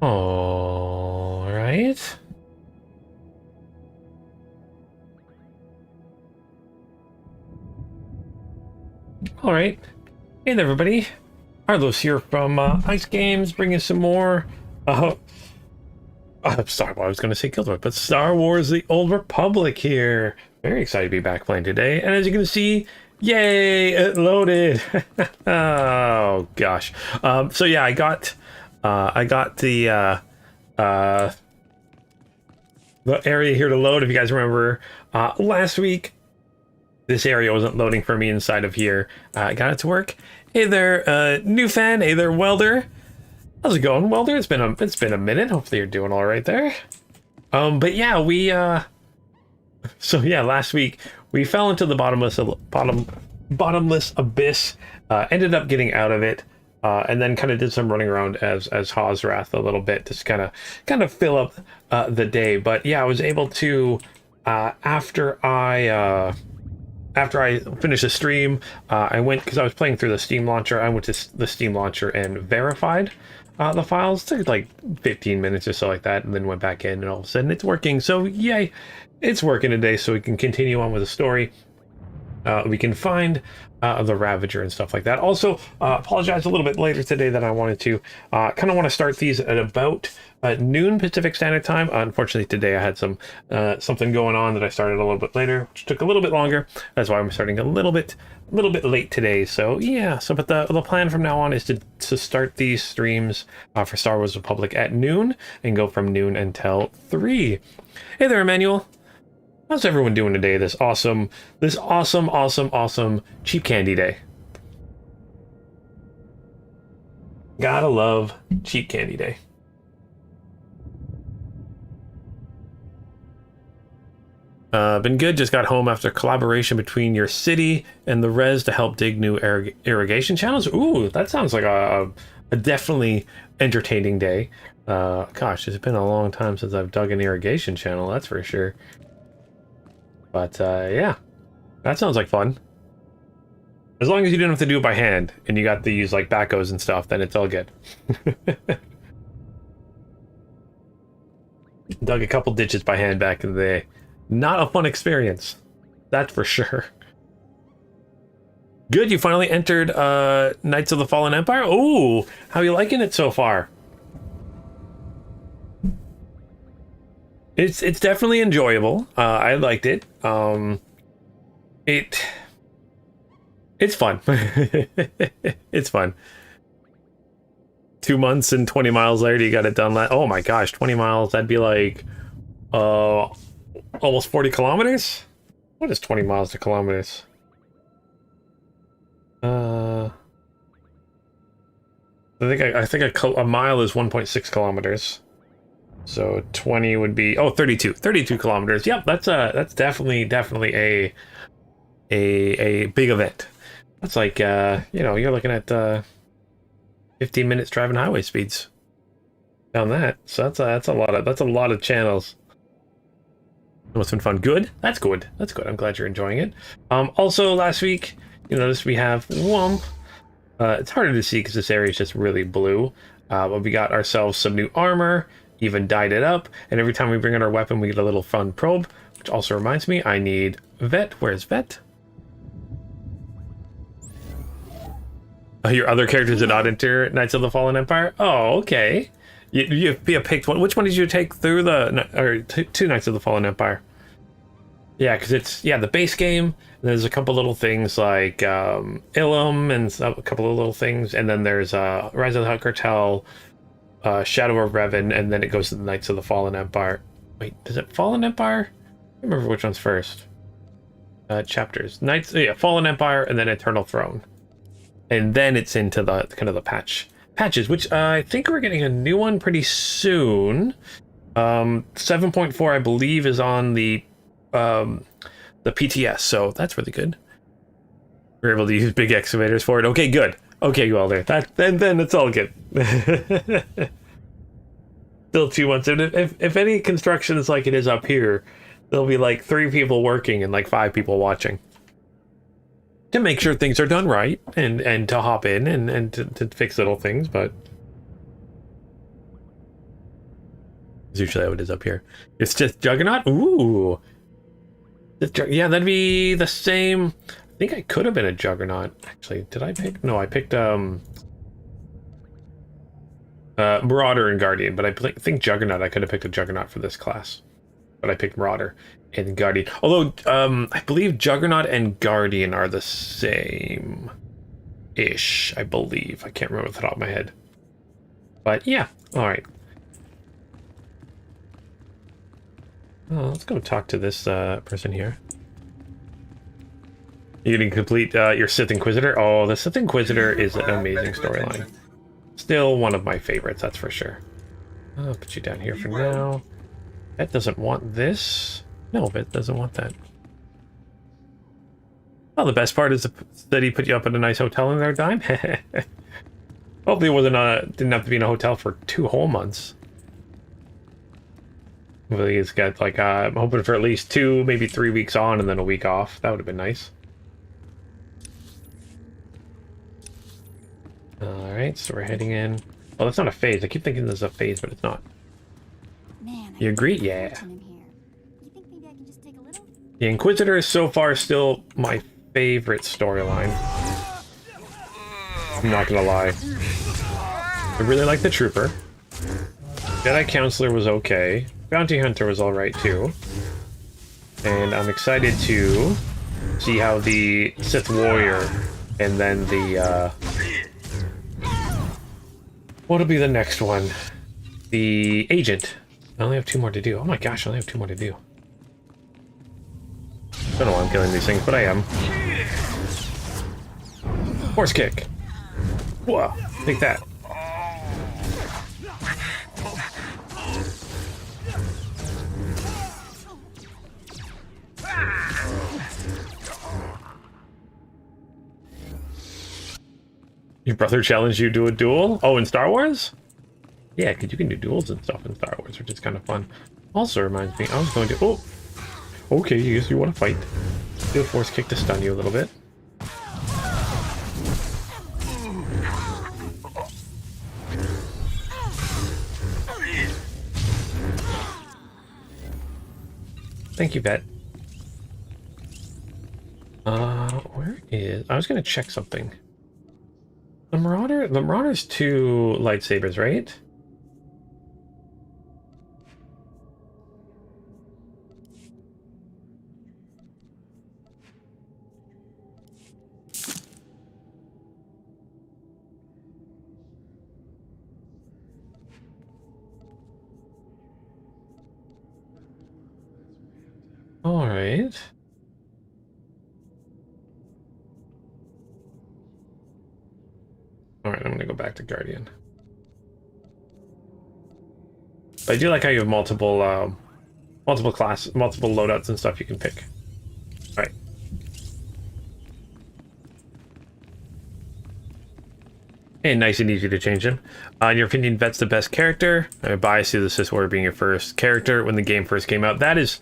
All right. All right. Hey there, everybody. Carlos here from Ice Games, bringing some more. Sorry, well, I was going to say Guild Wars, but Star Wars: The Old Republic here. Very excited to be back playing today, and as you can see, yay, it loaded. Oh gosh. So yeah, I got the area here to load. If you guys remember, last week this area wasn't loading for me inside of here. I got it to work. Hey there, new fan. Hey there, welder. How's it going, welder? It's been a minute. Hopefully you're doing all right there. But yeah, we so yeah, last week we fell into the bottomless abyss. Ended up getting out of it, and then kind of did some running around as Hosrath a little bit, just kind of fill up the day. But yeah, I was able to after I finished the stream, I went, because I was playing through the Steam launcher, I went to the Steam launcher and verified the files. It took like 15 minutes or so like that, and then went back in, and all of a sudden it's working. So yay, it's working today, so we can continue on with the story. We can find the Ravager and stuff like that. Also, apologize a little bit later today that I wanted to kind of want to start these at about noon Pacific Standard Time. Unfortunately, today I had something going on that I started a little bit later, which took a little bit longer. That's why I'm starting a little bit late today. So yeah. So, but the plan from now on is to start these streams for Star Wars Republic at noon and go from noon until 3. Hey there, Emmanuel. How's everyone doing today? This awesome cheap candy day. Gotta love cheap candy day. Been good. Just got home after collaboration between your city and the res to help dig new irrigation channels. Ooh, that sounds like a definitely entertaining day. Gosh, it's been a long time since I've dug an irrigation channel, that's for sure. But yeah, that sounds like fun. As long as you didn't have to do it by hand and you got to use like backhoes and stuff, then it's all good. Dug a couple ditches by hand back in the day. Not a fun experience, that's for sure. Good, you finally entered Knights of the Fallen Empire. Oh, how are you liking it so far? It's definitely enjoyable. I liked it. It's fun. It's fun. 2 months and 20 miles later, you got it done. Oh my gosh, 20 miles. That'd be like almost 40 kilometers. What is 20 miles to kilometers? I think a mile is 1.6 kilometers. So 20 would be 32 kilometers. Yep, that's definitely a big event. That's like you're looking at 15 minutes driving highway speeds down that. So that's a lot of channels. It's been fun. Good. That's good. I'm glad you're enjoying it. Also last week, you notice we have Wump. It's harder to see because this area is just really blue. But we got ourselves some new armor. Even dyed it up, and every time we bring in our weapon we get a little fun probe, which also reminds me I need Vet. Where's Vet? Oh, your other characters did not enter Knights of the Fallen Empire? Oh, okay. You picked one. Which one did you take through two Knights of the Fallen Empire? Yeah, because it's the base game. There's a couple little things like Ilum and a couple of little things, and then there's Rise of the Hutt Cartel, Shadow of Revan, and then it goes to the Knights of the Fallen Empire. Wait, is it Fallen Empire? I don't remember which one's first. Chapters. Knights, Fallen Empire, and then Eternal Throne. And then it's into the kind of the patches, which I think we're getting a new one pretty soon. 7.4, I believe, is on the PTS, so that's really good. We're able to use big excavators for it. Okay, good. Okay, well there. Then it's all good. Still 2 months. And if any construction is like it is up here, there'll be like 3 people working and like 5 people watching. To make sure things are done right and to hop in and to fix little things, but It's usually how it is up here. It's just Juggernaut? Ooh. Yeah, that'd be the same. I think I could have been a Juggernaut. Actually, did I pick? No, I picked Marauder and Guardian, but I think Juggernaut, I could have picked a Juggernaut for this class. But I picked Marauder and Guardian. Although, I believe Juggernaut and Guardian are the same-ish, I believe. I can't remember off the top of my head. But yeah, alright. Oh, let's go talk to this person here. You can complete your Sith Inquisitor. Oh, the Sith Inquisitor is an amazing storyline. Still one of my favorites, that's for sure. I'll put you down here for now. Bet doesn't want this. No, Bet doesn't want that. Well, the best part is that he put you up at a nice hotel in their dime. Hopefully it didn't have to be in a hotel for 2 whole months. Hopefully he's got like, I'm hoping for at least 2, maybe 3 weeks on and then a week off. That would have been nice. Alright, so we're heading in. Oh, that's not a phase. I keep thinking this is a phase, but it's not. Man, You agree? Yeah. you think maybe I can just take a little? The Inquisitor is so far still my favorite storyline. I'm not gonna lie. I really like the Trooper. Jedi Counselor was okay. Bounty Hunter was alright too. And I'm excited to see how the Sith Warrior and then the what'll be the next one? The Agent. I only have 2 more to do. Oh my gosh, I only have 2 more to do. I don't know why I'm killing these things, but I am. Horse kick. Whoa, take that. Your brother challenged you to a duel? Oh, in Star Wars? Yeah, because you can do duels and stuff in Star Wars, which is kind of fun. Also reminds me, I was going to... Oh! Okay, you want to fight. Do a force kick to stun you a little bit. Thank you, Bet. Where is... I was going to check something. The Marauder's 2 lightsabers, right? All right. Alright, I'm gonna go back to Guardian. But I do like how you have multiple loadouts and stuff you can pick. Alright. And nice and easy to change him. In your opinion, Vet's the best character. I'm biased to the Sith Warrior being your first character when the game first came out. That is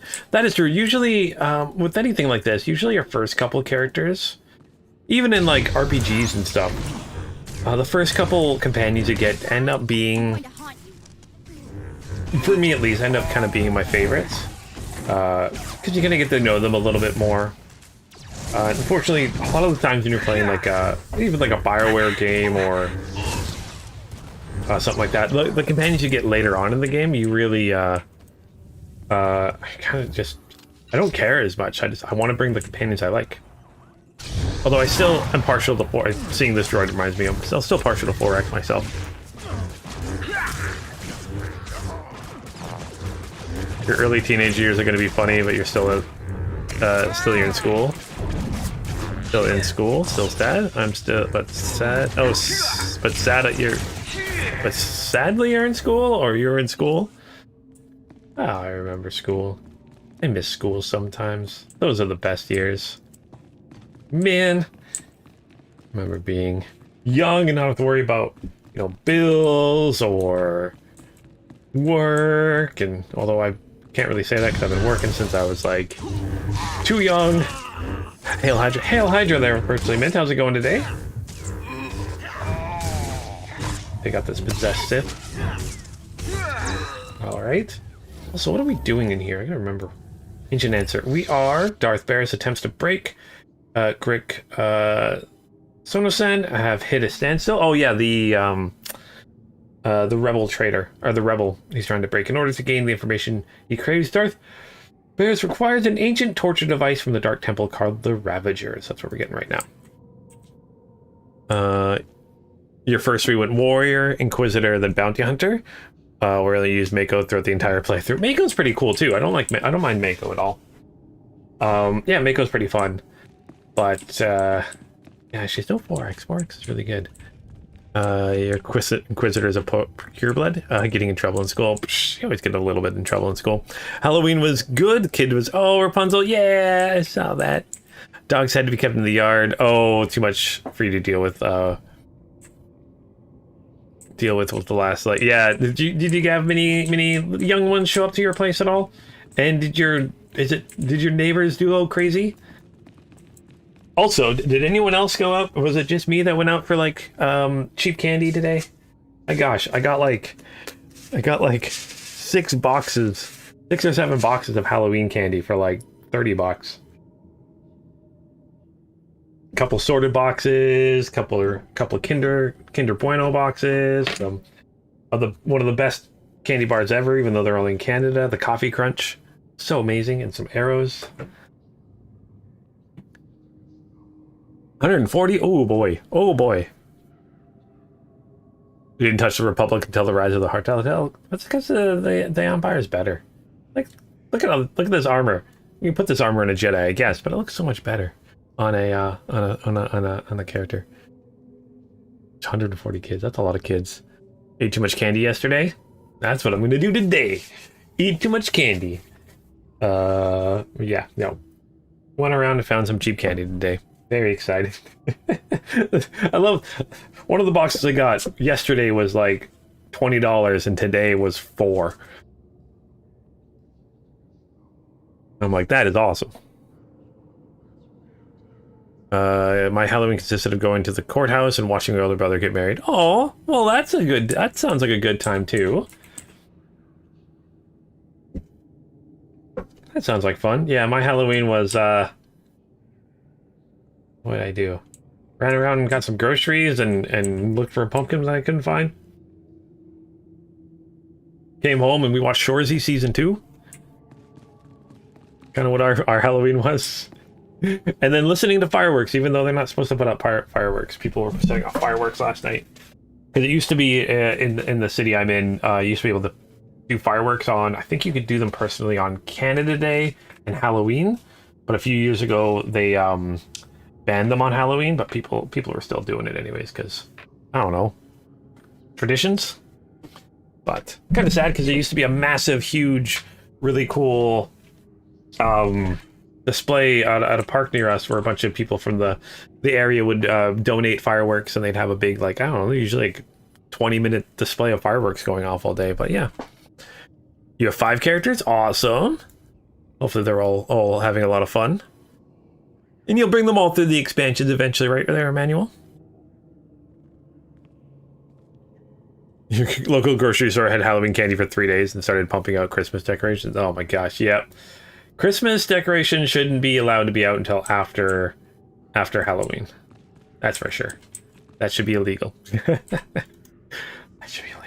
true. Usually, with anything like this, usually your first couple characters, even in like RPGs and stuff, the first couple companions you get end up being, for me at least, end up kind of being my favorites. Because you're going to get to know them a little bit more. Unfortunately, a lot of the times when you're playing like even like a BioWare game or something like that, the companions you get later on in the game, you really kind of just, I don't care as much. I want to bring the companions I like. Although I still am partial to 4. Seeing this droid reminds me, I'm still partial to 4X myself. Your early teenage years are going to be funny, but you're still you're in school. Still in school, still sad. I'm still, but sad. Oh, but sad at your. But sadly, you're in school, or you're in school. Oh, I remember school. I miss school sometimes. Those are the best years. Man, I remember being young and not have to worry about, you know, bills or work. And although I can't really say that because I've been working since I was like too young. Hail Hydra there, virtually mint. How's it going today? They got this possessed Sith. All right. Also, what are we doing in here? I gotta remember. Ancient answer. We are Darth Barris attempts to break. Grick. Sonosen. I have hit a standstill. Oh yeah, the rebel trader or the rebel he's trying to break. In order to gain the information he craves, Darth Barris requires an ancient torture device from the Dark Temple called the Ravagers. That's what we're getting right now. Your first three went Warrior, Inquisitor, then Bounty Hunter. Where they use Mako throughout the entire playthrough. Mako's pretty cool too. I don't mind Mako at all. Yeah, Mako's pretty fun. But yeah, she's no 4x. 4x is really good. Your Inquisitor is a pureblood, getting in trouble in school. She always get a little bit in trouble in school. Halloween was good. The kid was, oh, Rapunzel, yeah, I saw that. Dogs had to be kept in the yard. Oh, too much for you to deal with. With the last, like, yeah. Did you have many young ones show up to your place at all? And did your neighbors do all crazy? Also, did anyone else go up? Or was it just me that went out for like cheap candy today? My gosh, I got like 6 or 7 boxes of Halloween candy for like $30. Couple sorted boxes, couple Kinder Bueno boxes from one of the best candy bars ever, even though they're only in Canada. The Coffee Crunch, so amazing, and some arrows. 140. Oh boy, oh boy. We didn't touch the Republic until the Rise of the Heart. That's because the Empire is better. Like, look at this armor. You can put this armor in a Jedi, I guess, but it looks so much better on a character. 140 kids. That's a lot of kids. Ate too much candy yesterday. That's what I'm gonna do today. Eat too much candy. Yeah, no. Went around and found some cheap candy today. Very excited. I love one of the boxes I got yesterday was like $20 and today was $4. I'm like, that is awesome. My Halloween consisted of going to the courthouse and watching my older brother get married. Oh, well, that sounds like a good time too. That sounds like fun. Yeah, my Halloween was, what did I do? Ran around and got some groceries and looked for pumpkins that I couldn't find. Came home and we watched Shoresy Season 2. Kind of what our Halloween was. And then listening to fireworks, even though they're not supposed to put up fireworks. People were setting off fireworks last night. Because it used to be, in the city I'm in, you used to be able to do fireworks on, I think you could do them personally on Canada Day and Halloween. But a few years ago, they banned them on Halloween, but people were still doing it anyways, because, I don't know, traditions? But kind of sad, because there used to be a massive, huge, really cool display at a park near us where a bunch of people from the area would donate fireworks, and they'd have a big, like, I don't know, usually like 20-minute display of fireworks going off all day. But yeah. You have 5 characters? Awesome. Hopefully they're all having a lot of fun. And you'll bring them all through the expansions eventually, right there, Emmanuel? Your local grocery store had Halloween candy for 3 days and started pumping out Christmas decorations. Oh my gosh, yep. Christmas decorations shouldn't be allowed to be out until after Halloween. That's for sure. That should be illegal. That should be illegal.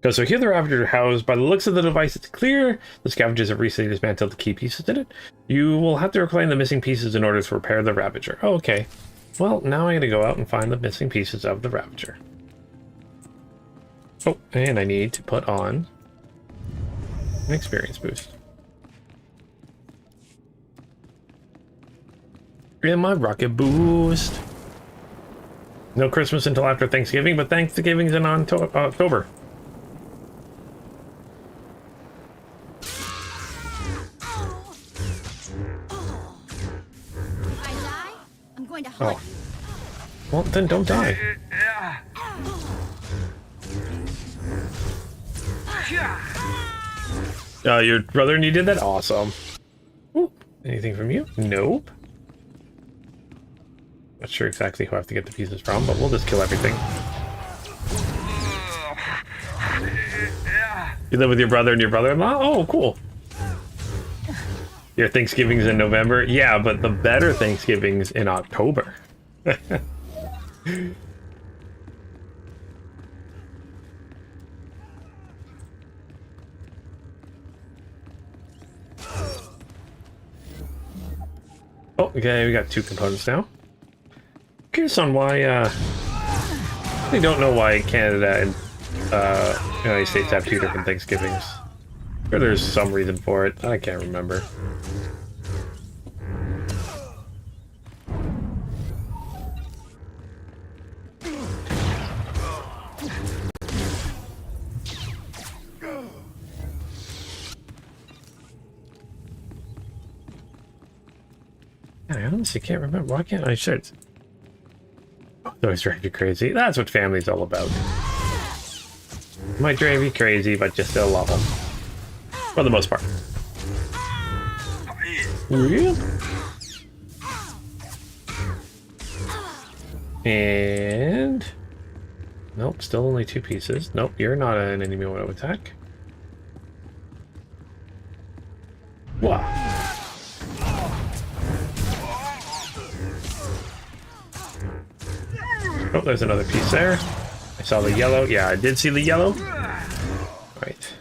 So here the Ravagers are housed. By the looks of the device, it's clear the scavengers have recently dismantled the key pieces in it. You will have to reclaim the missing pieces in order to repair the Ravager. Oh, okay. Well, now I gotta go out and find the missing pieces of the Ravager. Oh, and I need to put on an experience boost. And my rocket boost. No Christmas until after Thanksgiving, but Thanksgiving's in October. Oh. Well, then don't die. Your brother and you did that? Awesome. Ooh, anything from you? Nope. Not sure exactly who I have to get the pieces from, but we'll just kill everything. You live with your brother and your brother-in-law? Oh, cool. Your Thanksgiving's in November? Yeah, but the better Thanksgiving's in October. Oh, okay, we got 2 components now. Curious on why, I don't know why Canada and United States have 2 different Thanksgivings. Or there's some reason for it. I can't remember. I honestly can't remember. Why can't I should? Those drive you crazy. That's what family's all about. Might drive you crazy, but you still love them. For the most part. Real? And... Nope, still only 2 pieces. Nope, you're not an enemy auto attack. Wow. Oh, there's another piece there. I saw the yellow. Yeah, I did see the yellow. Right.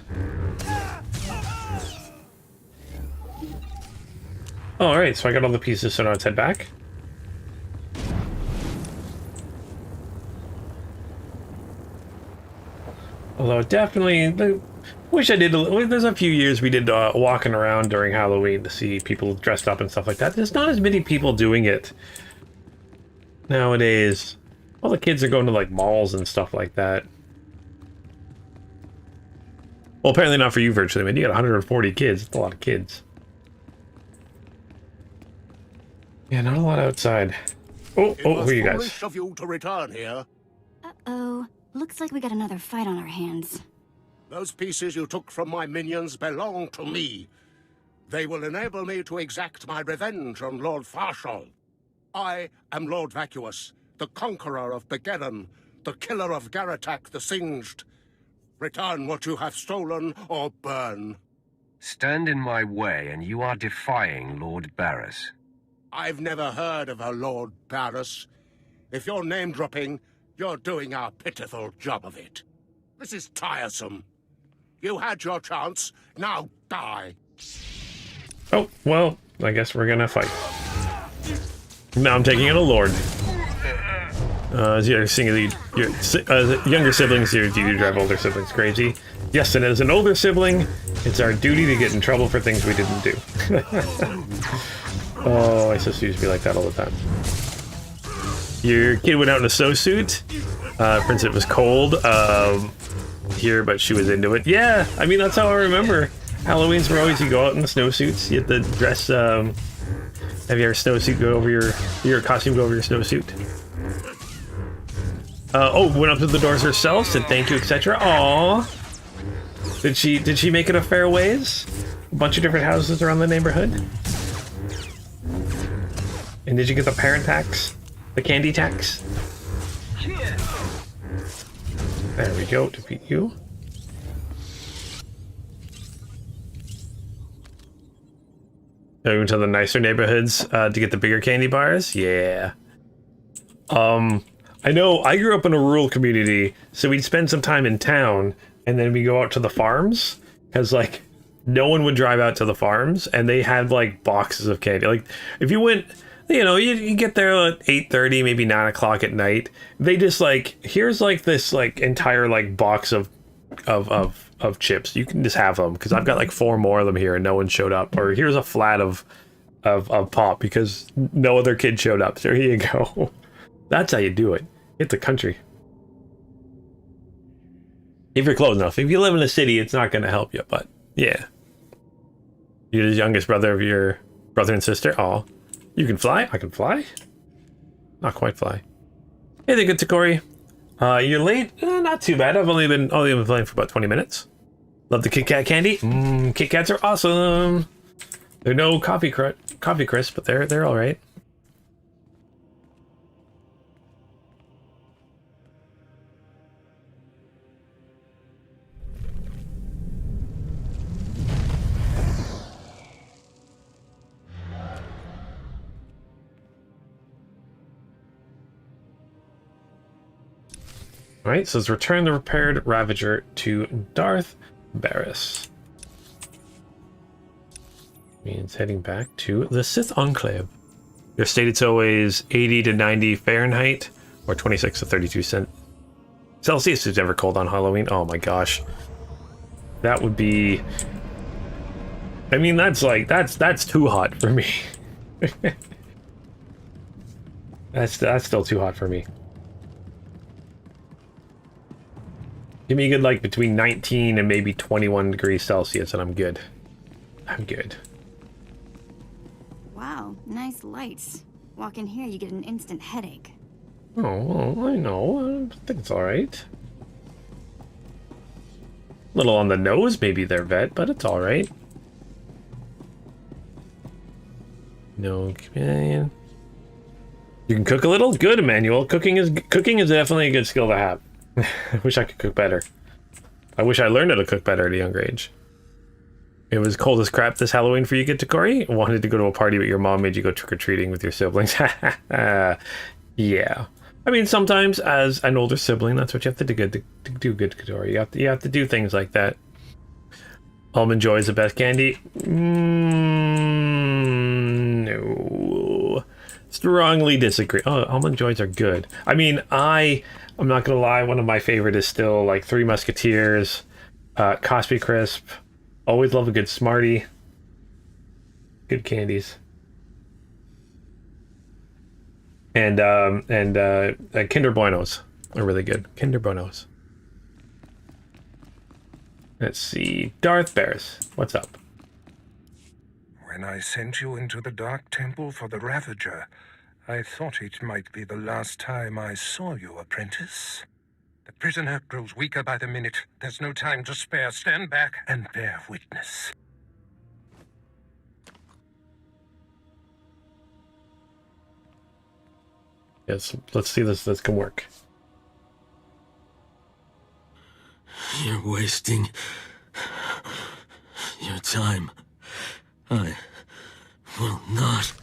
Alright, so I got all the pieces, so now let's head back. Although definitely, wish I did, there's a few years we did walking around during Halloween to see people dressed up and stuff like that. There's not as many people doing it nowadays. All the kids are going to like malls and stuff like that. Well, apparently not for you, virtually. I mean, you got 140 kids. That's a lot of kids. Yeah, not a lot outside. Oh, who are you guys? Foolish of you to return here. Uh-oh. Looks like we got another fight on our hands. Those pieces you took from my minions belong to me. They will enable me to exact my revenge on Lord Farshal. I am Lord Vacuous, the conqueror of Begeddon, the killer of Garatak the Singed. Return what you have stolen, or burn. Stand in my way, and you are defying Lord Barris. I've never heard of a Lord Barris. If you're name-dropping, you're doing a pitiful job of it. This is tiresome. You had your chance, now die. Oh, well, I guess we're gonna fight. Now I'm taking it a Lord. As you're seeing your younger siblings, do you drive older siblings crazy? Yes, and as an older sibling, it's our duty to get in trouble for things we didn't do. Oh, I sister used to be like that all the time. Your kid went out in a snowsuit. Prince, it was cold here, but she was into it. Yeah, I mean, that's how I remember. Halloween's were always, you go out in the snowsuits, you have to dress, have your snowsuit go over your costume go over your snowsuit. Oh, went up to the doors herself, said thank you, etc. Aww. Did she make it a fair ways? A bunch of different houses around the neighborhood? And did you get the parent tax? The candy tax? There we go, defeat you. Going to the nicer neighborhoods to get the bigger candy bars? Yeah. I know I grew up in a rural community, so we'd spend some time in town, and then we go out to the farms, because, like, no one would drive out to the farms, and they had, like, boxes of candy. Like, if you went, you know, you get there at 8:30, maybe 9 o'clock at night, they just, like, here's, like, this, like, entire, like, box of chips. You can just have them, because I've got, like, 4 more of them here, and no one showed up. Or here's a flat of pop, because no other kid showed up. So here you go. That's how you do it. It's a country. If you're close enough. If you live in a city, it's not going to help you, but yeah. You're the youngest brother of your brother and sister? Oh, you can fly? I can fly? Not quite fly. Hey there, good Takori. You're late? Not too bad. I've only been playing for about 20 minutes. Love the Kit Kat candy? Kit Kats are awesome. They're no coffee crisp, but they're all right. All right, so let's return the repaired Ravager to Darth Barris. Means heading back to the Sith Enclave. Your stated so is 80 to 90 Fahrenheit, or 26 to 32 Celsius. Is ever cold on Halloween? Oh my gosh. That would be... I mean, that's too hot for me. That's still too hot for me. Give me a good, like, between 19 and maybe 21 degrees Celsius, and I'm good. I'm good. Wow, nice lights. Walk in here, you get an instant headache. Oh, well, I know. I think it's alright. Little on the nose, maybe there, vet, but it's alright. No companion. You can cook a little? Good, Emmanuel. Cooking is definitely a good skill to have. I wish I could cook better. I wish I learned how to cook better at a younger age. It was cold as crap this Halloween for you, Takori. Wanted to go to a party, but your mom made you go trick-or-treating with your siblings. Yeah. I mean, sometimes as an older sibling, that's what you have to do good, Takori. You have to do things like that. Almond Joy is the best candy? No. Strongly disagree. Oh, Almond Joys are good. I mean, I'm not gonna lie, one of my favorite is still like Three Musketeers, Cosby Crisp. Always love a good Smartie. Good candies. And Kinder Buenos are really good. Kinder Buenos. Let's see. Darth Barris, what's up? When I sent you into the Dark Temple for the Ravager, I thought it might be the last time I saw you, apprentice. The prisoner grows weaker by the minute. There's no time to spare. Stand back and bear witness. Yes, let's see this can work. You're wasting your time. I will not.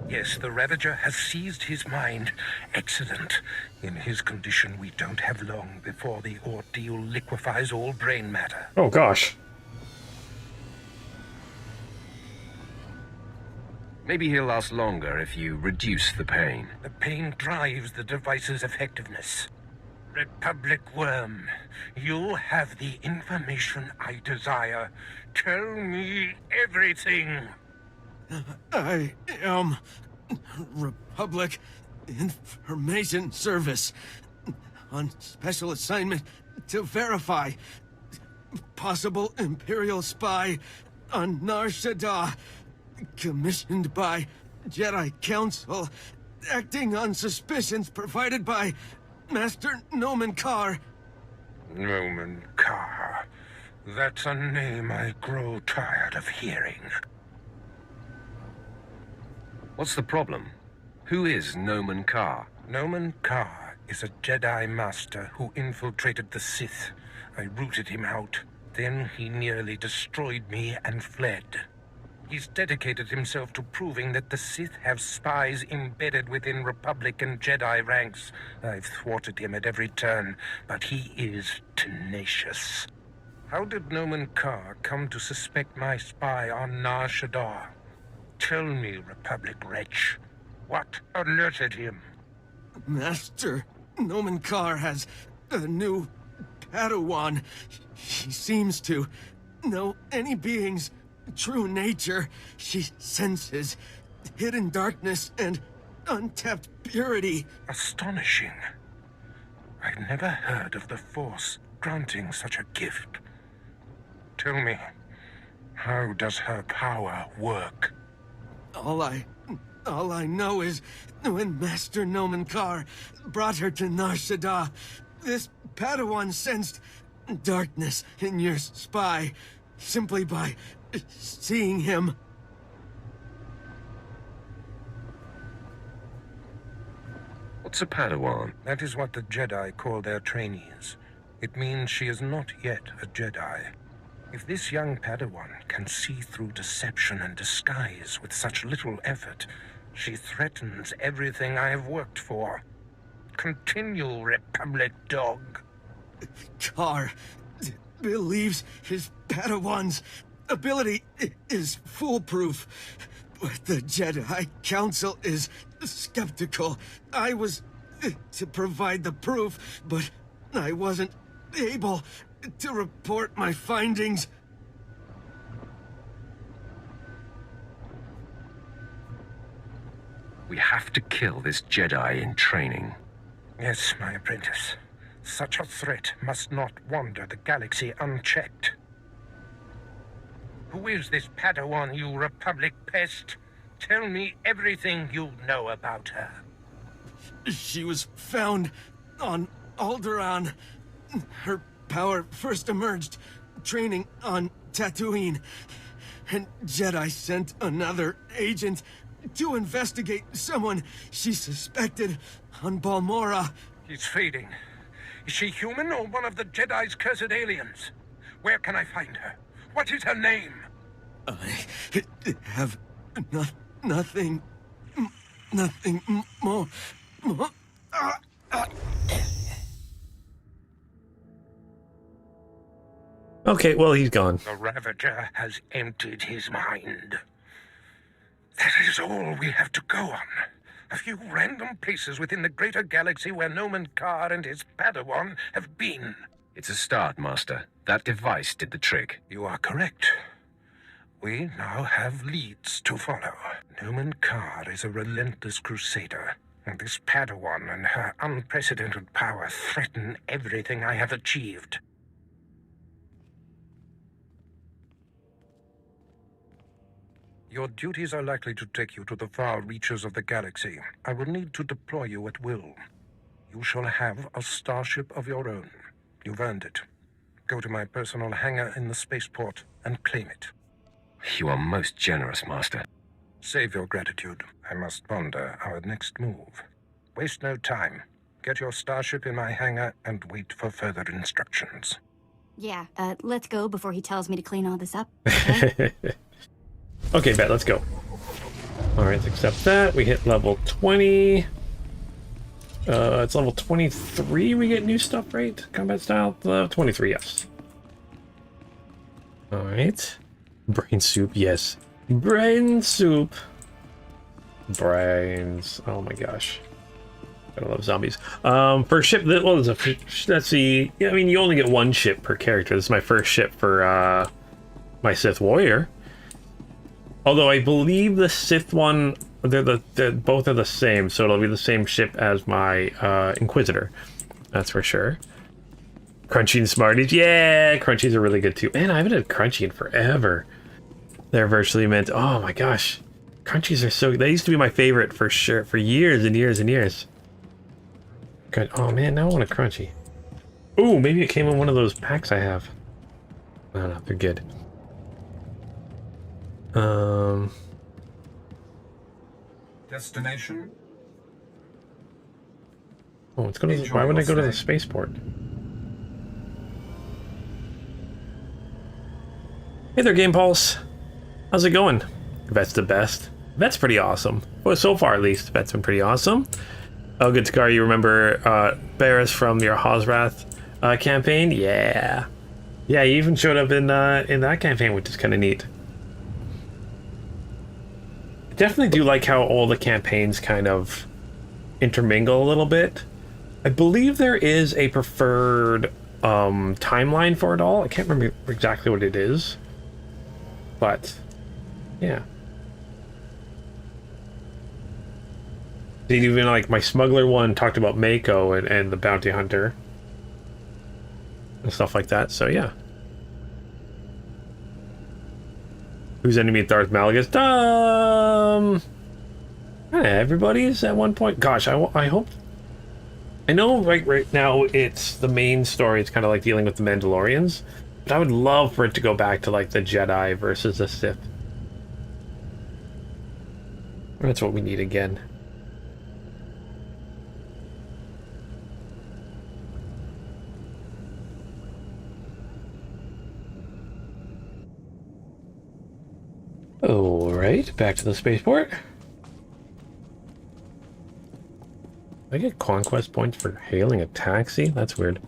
Yes, the Ravager has seized his mind. Excellent. In his condition, we don't have long before the ordeal liquefies all brain matter. Oh, gosh. Maybe he'll last longer if you reduce the pain. The pain drives the device's effectiveness. Republic Worm, you have the information I desire. Tell me everything. I am Republic Information Service on special assignment to verify possible Imperial spy on Nar Shaddaa, commissioned by Jedi Council, acting on suspicions provided by Master Nomen Karr. Nomen Karr. That's a name I grow tired of hearing. What's the problem? Who is Nomen Karr? Nomen Karr is a Jedi Master who infiltrated the Sith. I rooted him out. Then he nearly destroyed me and fled. He's dedicated himself to proving that the Sith have spies embedded within Republic and Jedi ranks. I've thwarted him at every turn, but he is tenacious. How did Nomen Karr come to suspect my spy on Nar Shaddaa? Tell me, Republic wretch, what alerted him? Master Nomen Karr has a new Padawan. She seems to know any being's true nature. She senses hidden darkness and untapped purity. Astonishing. I've never heard of the Force granting such a gift. Tell me, how does her power work? All I know is when Master Nomen Karr brought her to Nar Shaddaa, this Padawan sensed darkness in your spy simply by seeing him. What's a Padawan? That is what the Jedi call their trainees. It means she is not yet a Jedi. If this young Padawan can see through deception and disguise with such little effort, She threatens everything I have worked for. Continue, Republic dog. Carr believes his Padawan's ability is foolproof, but the Jedi Council is skeptical. I was to provide the proof, but I wasn't able to report my findings. We have to kill this Jedi in training. Yes, my apprentice. Such a threat must not wander the galaxy unchecked. Who is this Padawan, you Republic pest? Tell me everything you know about her. She was found on Alderaan. Her power first emerged training on Tatooine. And Jedi sent another agent to investigate someone she suspected on Balmora. He's fading. Is she human or one of the Jedi's cursed aliens? Where can I find her? What is her name? I have nothing more. Okay, well, he's gone. The Ravager has emptied his mind. That is all we have to go on. A few random places within the greater galaxy where Nomen Carr and his Padawan have been. It's a start, Master. That device did the trick. You are correct. We now have leads to follow. Nomen Carr is a relentless crusader, and this Padawan and her unprecedented power threaten everything I have achieved. Your duties are likely to take you to the far reaches of the galaxy. I will need to deploy you at will. You shall have a starship of your own. You've earned it. Go to my personal hangar in the spaceport and claim it. You are most generous, Master. Save your gratitude. I must ponder our next move. Waste no time. Get your starship in my hangar and wait for further instructions. Yeah, let's go before he tells me to clean all this up. Okay? Okay, bet, let's go. Alright, let's accept that. We hit level 20. It's level 23 we get new stuff, right? Combat style? 23, yes. Alright. Brain soup, yes. Brain soup. Brains. Oh my gosh. I love zombies. For ship, well, let's see. Yeah, I mean, you only get one ship per character. This is my first ship for my Sith Warrior. Although I believe the Sith one, they're both are the same, so it'll be the same ship as my Inquisitor. That's for sure. Crunchy and Smarties. Yeah, Crunchies are really good too. Man, I haven't had Crunchy in forever. They're virtually meant. Oh my gosh. Crunchies are so... They used to be my favorite for sure, for years and years and years. Good. Oh man, now I want a Crunchy. Ooh, maybe it came in one of those packs I have. No, they're good. Destination. Oh, let's go to the, why would I go to the spaceport? Hey there, Game Pulse. How's it going? Vet's the best. Vet's pretty awesome. Well, so far at least, Vet's been pretty awesome. Oh, good Scar, you remember Barris from your Hosrath campaign? Yeah. Yeah, he even showed up in that campaign, which is kind of neat. I definitely do like how all the campaigns kind of intermingle a little bit. I believe there is a preferred timeline for it all. I can't remember exactly what it is. But, yeah. Even like my smuggler one talked about Mako and the bounty hunter. And stuff like that, so yeah. Who's enemy Darth Malgus? Everybody's at one point. Gosh, I hope... I know right now it's the main story. It's kind of like dealing with the Mandalorians. But I would love for it to go back to like the Jedi versus the Sith. That's what we need again. Alright, back to the spaceport. I get conquest points for hailing a taxi? That's weird.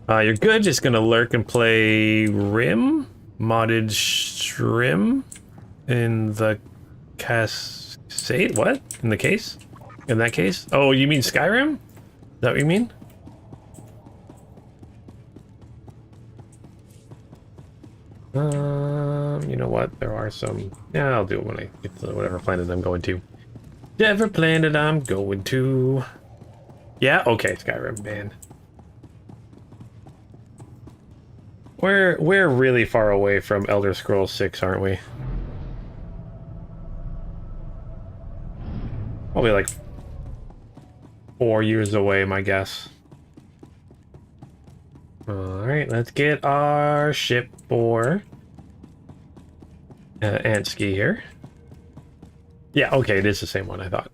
You're good. Just gonna lurk and play Rim? Modded Shrim? In the Cascade? What? In the case? In that case? Oh, you mean Skyrim? Is that what you mean? You know what? There are some... Yeah, I'll do it when I get to whatever planet I'm going to. Whatever planet I'm going to. Yeah, okay, Skyrim, man. We're really far away from Elder Scrolls 6, aren't we? Probably like 4 years away, my guess. Alright, let's get our ship for Antsky here. Yeah, okay, it is the same one, I thought.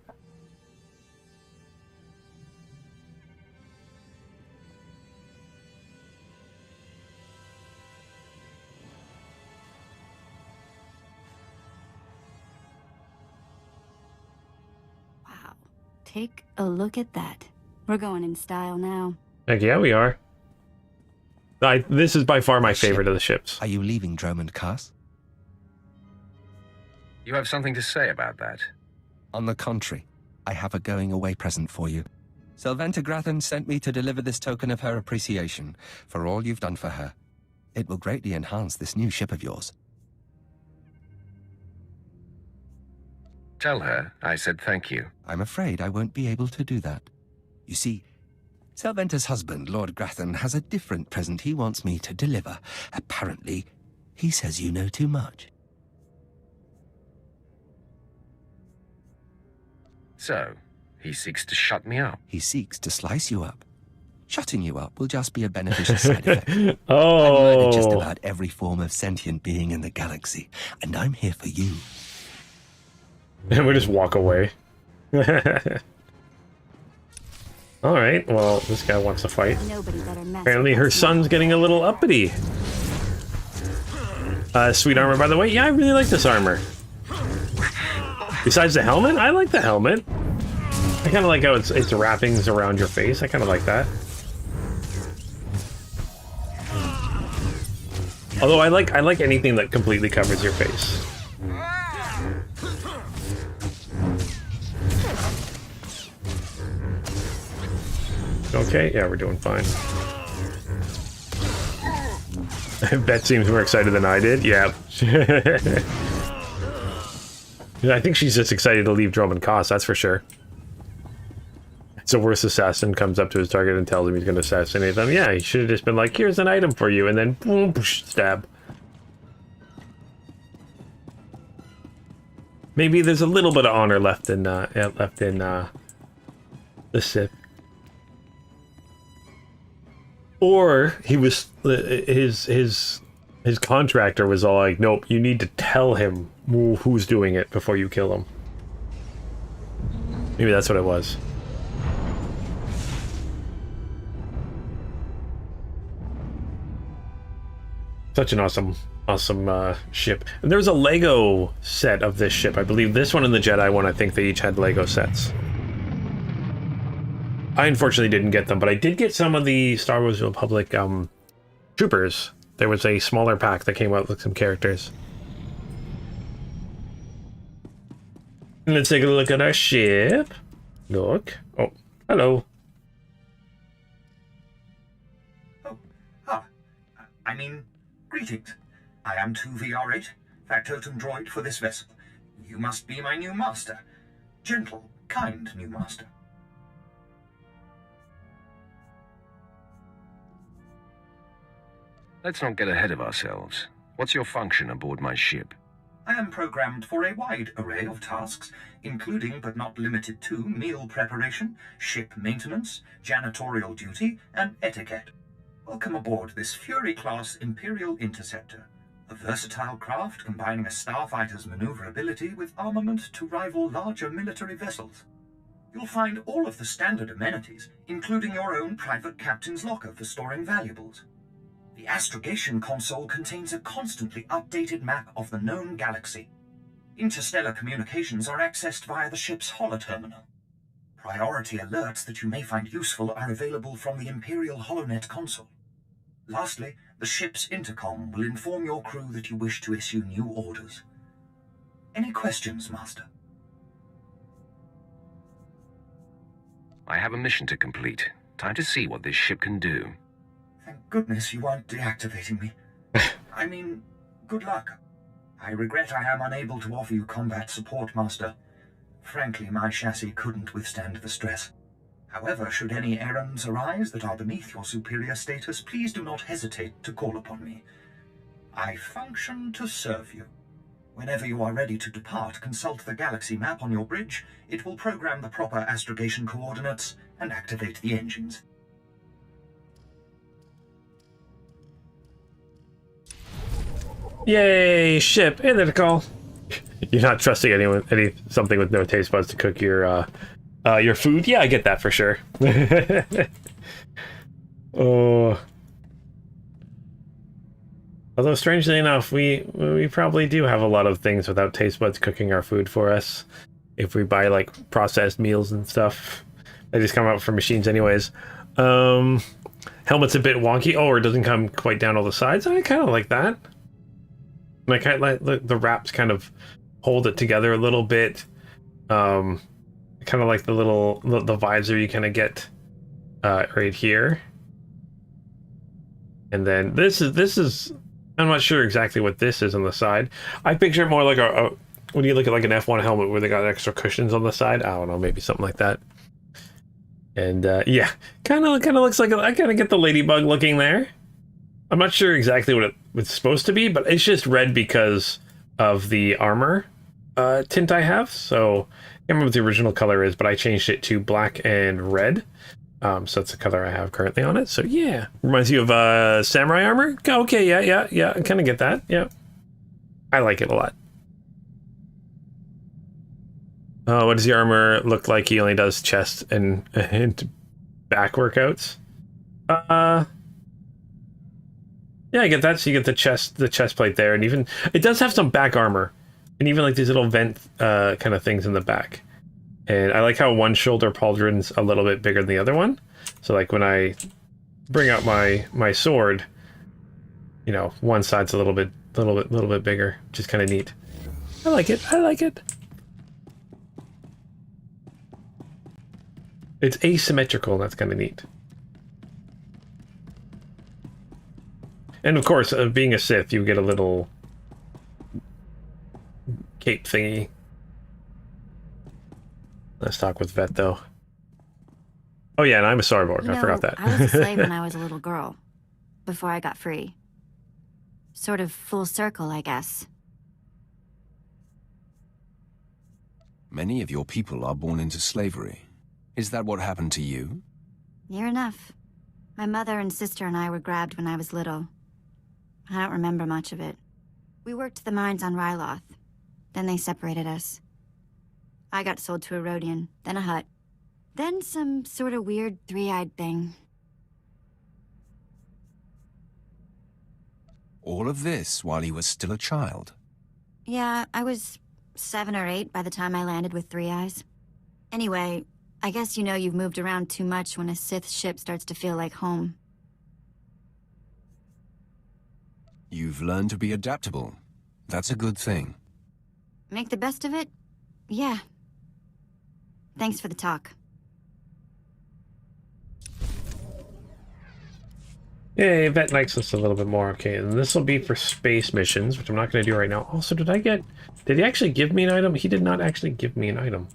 Wow. Take a look at that. We're going in style now. Heck yeah, we are. This is by far my favorite of the ships. Are you leaving Dromund Kaas? You have something to say about that? On the contrary, I have a going-away present for you. Sylventa Gratham sent me to deliver this token of her appreciation for all you've done for her. It will greatly enhance this new ship of yours. Tell her I said thank you. I'm afraid I won't be able to do that. You see, Sylventa's husband, Lord Gratham, has a different present he wants me to deliver. Apparently, he says you know too much. So, he seeks to shut me up. He seeks to slice you up. Shutting you up will just be a beneficial side effect. Oh. I've murdered just about every form of sentient being in the galaxy, and I'm here for you. And we just walk away. Alright, well, this guy wants to fight. Apparently her son's getting a little uppity. Sweet armor, by the way. Yeah, I really like this armor. Besides the helmet, I like the helmet. I kind of like how it's wrappings around your face. I kind of like that. Although I like anything that completely covers your face. Okay, yeah, we're doing fine. Bet seems more excited than I did. Yeah. I think she's just excited to leave Dromund Kaas, that's for sure. So worst assassin comes up to his target and tells him he's going to assassinate them. Yeah, he should have just been like, here's an item for you, and then boom, stab. Maybe there's a little bit of honor left in the Sith. Or he was his contractor was all like, nope, you need to tell him who's doing it before you kill him. Maybe that's what it was. Such an awesome ship. And there was a Lego set of this ship. I believe this one and the Jedi one, I think they each had Lego sets. I unfortunately didn't get them, but I did get some of the Star Wars Republic troopers. There was a smaller pack that came out with some characters. Let's take a look at our ship. Look. Oh, hello. Oh, I mean, greetings. I am 2VR8, factotum droid for this vessel. You must be my new master. Gentle, kind new master. Let's not get ahead of ourselves. What's your function aboard my ship? I am programmed for a wide array of tasks, including but not limited to meal preparation, ship maintenance, janitorial duty, and etiquette. Welcome aboard this Fury-class Imperial Interceptor, a versatile craft combining a starfighter's maneuverability with armament to rival larger military vessels. You'll find all of the standard amenities, including your own private captain's locker for storing valuables. The astrogation console contains a constantly updated map of the known galaxy. Interstellar communications are accessed via the ship's holoterminal. Priority alerts that you may find useful are available from the Imperial HoloNet console. Lastly, the ship's intercom will inform your crew that you wish to issue new orders. Any questions, Master? I have a mission to complete. Time to see what this ship can do. Thank goodness you aren't deactivating me. I mean, good luck. I regret I am unable to offer you combat support, Master. Frankly, my chassis couldn't withstand the stress. However, should any errands arise that are beneath your superior status, please do not hesitate to call upon me. I function to serve you. Whenever you are ready to depart, consult the galaxy map on your bridge. It will program the proper astrogation coordinates and activate the engines. Yay, ship. Hey there, Nicole. You're not trusting something with no taste buds to cook your food? Yeah, I get that for sure. Oh. Although, strangely enough, we probably do have a lot of things without taste buds cooking our food for us. If we buy, like, processed meals and stuff. They just come out from machines anyways. Helmet's a bit wonky. Oh, or it doesn't come quite down all the sides. I kind of like that. And I kind of like the wraps kind of hold it together a little bit. Kind of like the visor you kind of get right here. And then this is I'm not sure exactly what this is on the side. I picture it more like a when you look at like an F1 helmet where they got extra cushions on the side. I don't know, maybe something like that. And yeah, kind of looks like I kind of get the ladybug looking there. I'm not sure exactly what it's supposed to be, but it's just red because of the armor tint I have. So I can't remember what the original color is, but I changed it to black and red. So that's the color I have currently on it. So yeah, reminds you of samurai armor. Okay, yeah. I kind of get that. Yeah, I like it a lot. What does the armor look like? He only does chest and back workouts. Yeah, I get that. So you get the chest plate there, and even it does have some back armor, and even like these little vent kind of things in the back. And I like how one shoulder pauldron's a little bit bigger than the other one. So like when I bring out my sword, you know, one side's a little bit bigger, which is kind of neat. I like it. It's asymmetrical, and that's kind of neat. And of course, being a Sith, you get a little cape thingy. Let's talk with Vet, though. Oh yeah, and I'm a Sarborg. I forgot that. I was a slave when I was a little girl, before I got free. Sort of full circle, I guess. Many of your people are born into slavery. Is that what happened to you? Near enough. My mother and sister and I were grabbed when I was little. I don't remember much of it. We worked the mines on Ryloth. Then they separated us. I got sold to a Rhodian, then a Hutt. Then some sort of weird three-eyed thing. All of this while you were still a child? Yeah, I was 7 or 8 by the time I landed with 3 eyes. Anyway, I guess you know you've moved around too much when a Sith ship starts to feel like home. You've learned to be adaptable. That's a good thing. Make the best of it? Yeah. Thanks for the talk. Yay, Vet likes us a little bit more. Okay, and this will be for space missions, which I'm not going to do right now. Also, did he actually give me an item? He did not actually give me an item.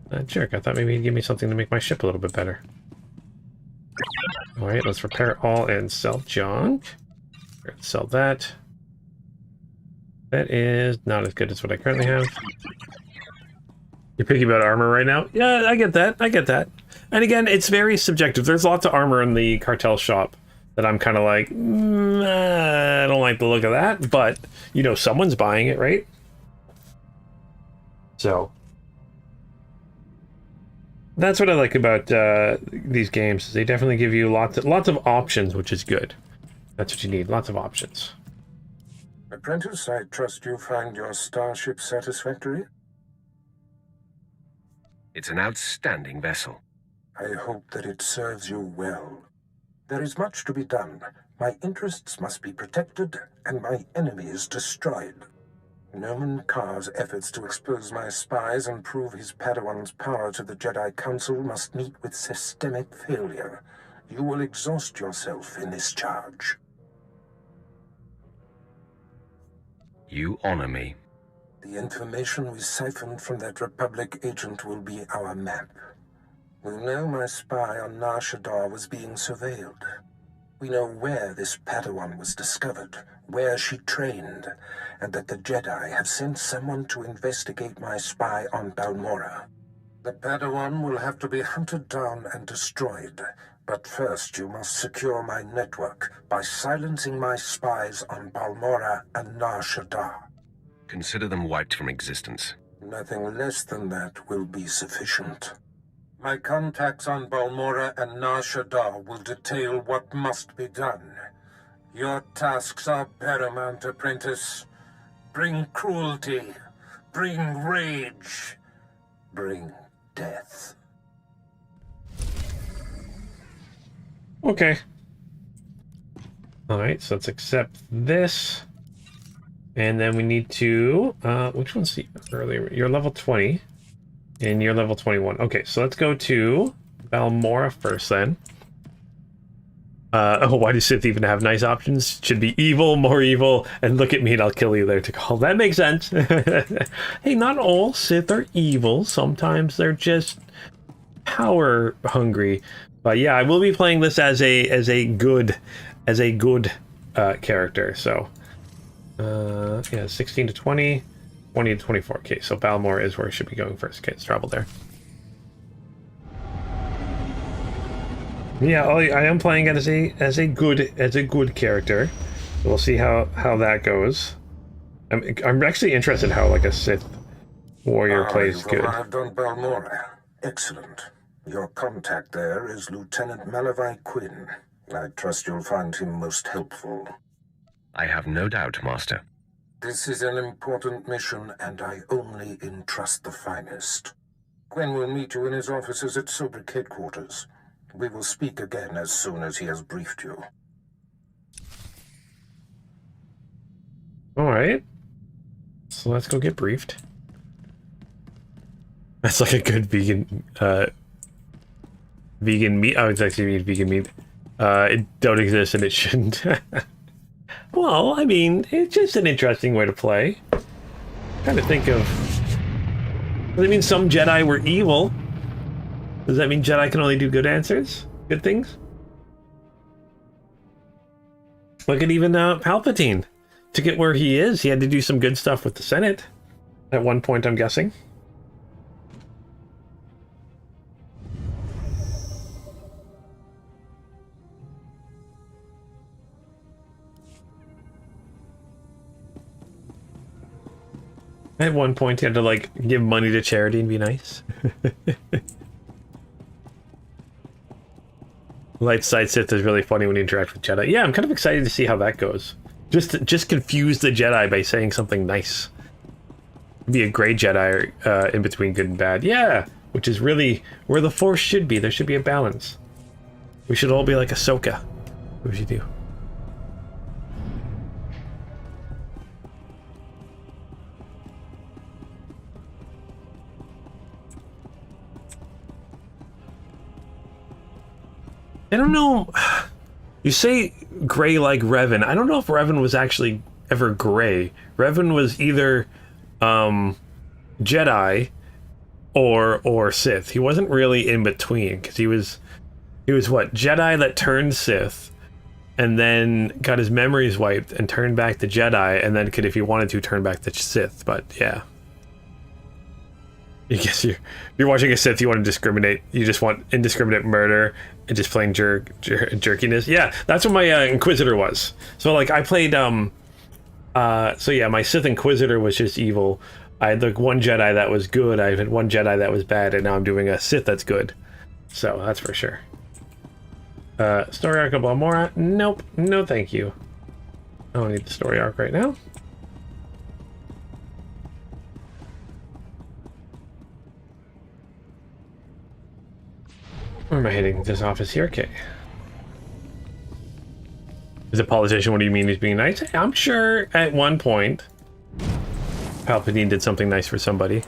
That jerk. I thought maybe he'd give me something to make my ship a little bit better. Alright, let's repair all and sell junk. Let's sell that. That is not as good as what I currently have. You're picky about armor right now? Yeah, I get that. And again, it's very subjective. There's lots of armor in the cartel shop that I'm kind of like, I don't like the look of that, but, you know, someone's buying it, right? So, that's what I like about these games. Is they definitely give you lots of options, which is good. That's what you need, lots of options. Apprentice, I trust you find your starship satisfactory? It's an outstanding vessel. I hope that it serves you well. There is much to be done. My interests must be protected, and my enemies destroyed. Noman Karr's efforts to expose my spies and prove his Padawan's power to the Jedi Council must meet with systemic failure. You will exhaust yourself in this charge. You honor me. The information we siphoned from that Republic agent will be our map. We know my spy on Nar Shaddaa was being surveilled. We know where this Padawan was discovered, where she trained, and that the Jedi have sent someone to investigate my spy on Balmorra. The Padawan will have to be hunted down and destroyed, but first you must secure my network by silencing my spies on Balmorra and Nar Shaddaa. Consider them wiped from existence. Nothing less than that will be sufficient. My contacts on Balmorra and Nar Shaddaa will detail what must be done. Your tasks are paramount, apprentice. Bring cruelty. Bring rage. Bring death. Okay. Alright, so let's accept this. And then we need to... which one's the earlier? You're level 20. And you're level 21. Okay, so let's go to Balmorra first then. Oh, why do Sith even have nice options? Should be evil, more evil, and look at me and I'll kill you there to call. That makes sense. Hey, not all Sith are evil. Sometimes they're just power hungry. But yeah, I will be playing this as a good character. So yeah, 16 to 20. 20 to 24. Okay, so Balmorra is where I should be going first. Okay, let's travel there. Yeah, I am playing it as a good character. We'll see how that goes. I'm actually interested how like a Sith Warrior plays good. You've arrived on Balmorra. Excellent. Your contact there is Lieutenant Malavai Quinn. I trust you'll find him most helpful. I have no doubt, Master. This is an important mission, and I only entrust the finest. Quinn will meet you in his offices at Sobrik headquarters. We will speak again as soon as he has briefed you. Alright. So let's go get briefed. That's like a good vegan meat. Oh, it's actually vegan meat. It don't exist and it shouldn't. Well, I mean, it's just an interesting way to play. Trying to think of... Does that mean some Jedi were evil? Does that mean Jedi can only do good answers? Good things? Look at even Palpatine. To get where he is, he had to do some good stuff with the Senate. At one point, I'm guessing. At one point, he had to, like, give money to charity and be nice. Light side Sith is really funny when you interact with Jedi. Yeah, I'm kind of excited to see how that goes. Just confuse the Jedi by saying something nice. Be a gray Jedi in between good and bad. Yeah, which is really where the Force should be. There should be a balance. We should all be like Ahsoka. What would you do? I don't know. You say gray like Revan. I don't know if Revan was actually ever gray. Revan was either Jedi or Sith. He wasn't really in between because he was what? Jedi that turned Sith and then got his memories wiped and turned back to Jedi and then could, if he wanted to, turn back to Sith. But yeah. I guess you're watching a Sith, you want to discriminate. You just want indiscriminate murder and just plain jerkiness. Yeah, that's what my Inquisitor was. So like I played so yeah, my Sith Inquisitor was just evil. I had like one Jedi that was good, I had one Jedi that was bad, and now I'm doing a Sith that's good. So that's for sure. Story arc of Balmorra? Nope, no thank you. I don't need the story arc right now. Where am I heading? This office here? Okay. As a politician, what do you mean he's being nice? I'm sure at one point Palpatine did something nice for somebody.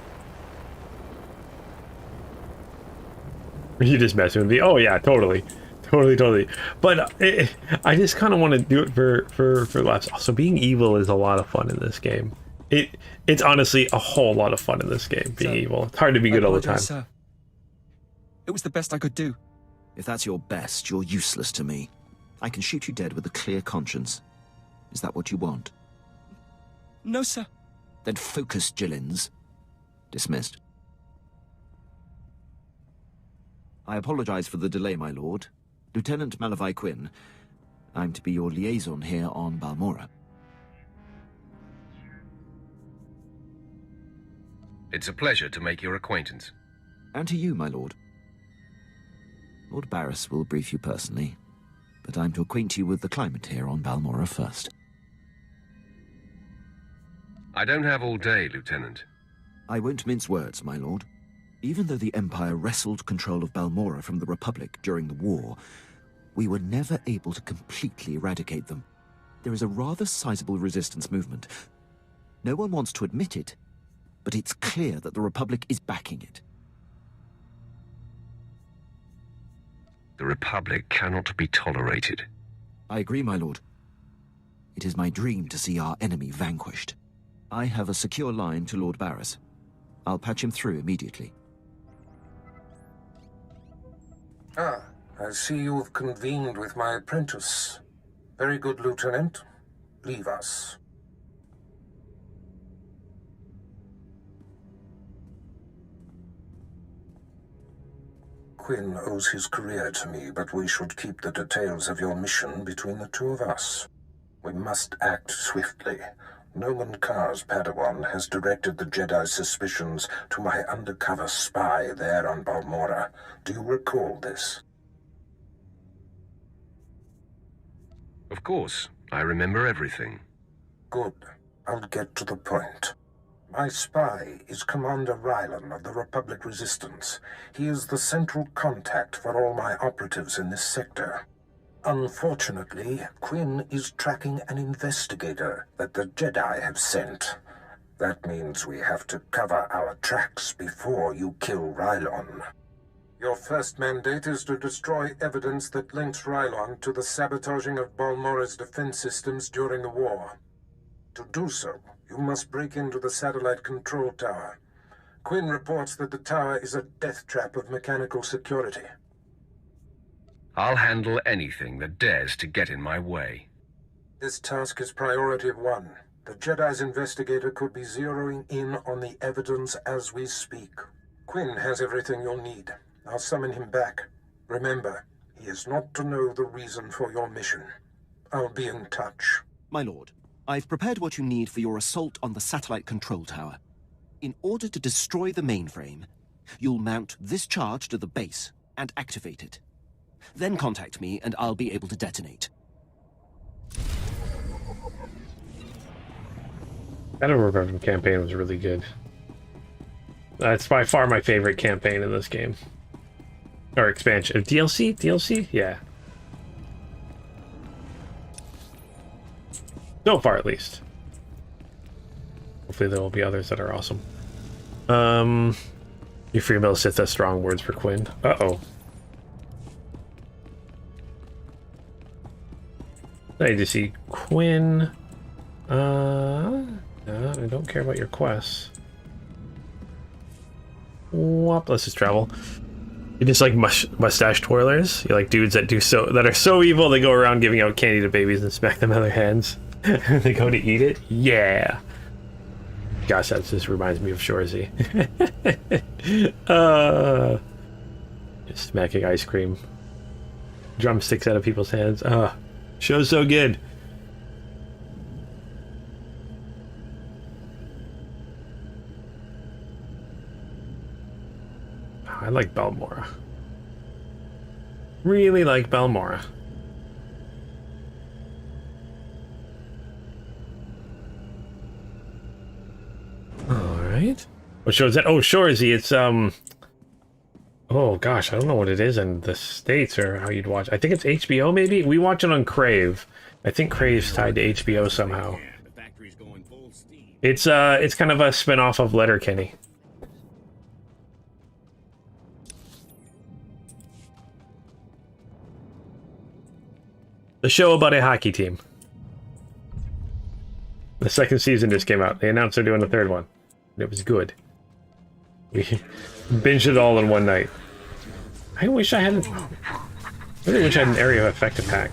You just messing with me? Oh yeah, totally. Totally. But I just kind of want to do it for laughs. Also, being evil is a lot of fun in this game. It's honestly a whole lot of fun in this game, being evil. It's hard to be good all the time. Sir. It was the best I could do. If that's your best, you're useless to me. I can shoot you dead with a clear conscience. Is that what you want? No, sir. Then focus, Jillins. Dismissed. I apologize for the delay, my lord. Lieutenant Malavai Quinn. I'm to be your liaison here on Balmora. It's a pleasure to make your acquaintance. And to you, my lord. Lord Barris will brief you personally, but I'm to acquaint you with the climate here on Balmora first. I don't have all day, Lieutenant. I won't mince words, my lord. Even though the Empire wrestled control of Balmora from the Republic during the war, we were never able to completely eradicate them. There is a rather sizable resistance movement. No one wants to admit it, but it's clear that the Republic is backing it. The Republic cannot be tolerated. I agree, my lord. It is my dream to see our enemy vanquished. I have a secure line to Lord Barris. I'll patch him through immediately. Ah, I see you've convened with my apprentice. Very good, Lieutenant. Leave us. Quinn owes his career to me, but we should keep the details of your mission between the two of us. We must act swiftly. Noman Carr's Padawan has directed the Jedi's suspicions to my undercover spy there on Balmora. Do you recall this? Of course, I remember everything. Good. I'll get to the point. My spy is Commander Rylan of the Republic Resistance. He is the central contact for all my operatives in this sector. Unfortunately, Quinn is tracking an investigator that the Jedi have sent. That means we have to cover our tracks before you kill Rylon. Your first mandate is to destroy evidence that links Rylon to the sabotaging of Balmora's defense systems during the war. To do so, you must break into the satellite control tower. Quinn reports that the tower is a death trap of mechanical security. I'll handle anything that dares to get in my way. This task is priority 1. The Jedi's investigator could be zeroing in on the evidence as we speak. Quinn has everything you'll need. I'll summon him back. Remember, he is not to know the reason for your mission. I'll be in touch. My lord, I've prepared what you need for your assault on the satellite control tower. In order to destroy the mainframe, you'll mount this charge to the base and activate it. Then contact me and I'll be able to detonate. Battle Rebellion campaign was really good. That's by far my favorite campaign in this game. Or expansion. DLC? DLC? Yeah. So far, at least. Hopefully there will be others that are awesome. Your female Sith has strong words for Quinn. Uh-oh. I need to see Quinn. I don't care about your quests. Whoop, let's just travel. You just like mustache twirlers. You like dudes that that are so evil they go around giving out candy to babies and smack them out of their hands. They go to eat it. Yeah. Gosh, that just reminds me of Shorzy. Just smacking ice cream, drumsticks out of people's hands. Show's so good. I like Balmora. Really like Balmora. Alright. What show is that? Oh, Shorzy. It's, oh Oh gosh, I don't know what it is in the States or how you'd watch. I think it's HBO maybe? We watch it on Crave. I think Crave's tied to HBO somehow. It's kind of a spin-off of Letterkenny. The show about a hockey team. The second season just came out. They announced they're doing a third one. It was good. We binged it all in one night. I wish I hadn't... I really wish I had an area of effect pack.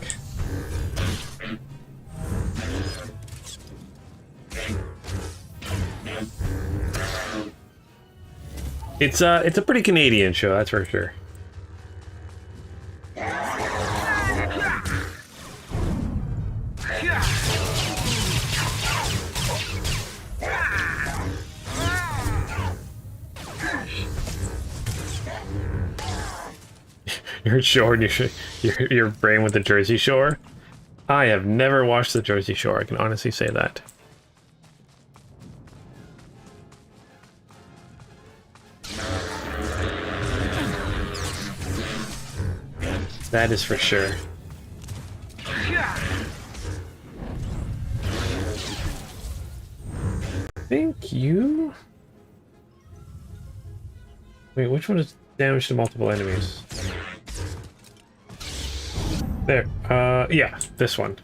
It's a pretty Canadian show, that's for sure. Your shore, your brain with the Jersey Shore. I have never watched the Jersey Shore. I can honestly say that. That is for sure. Thank you. Wait, which one is damage to multiple enemies? There. Yeah, this one.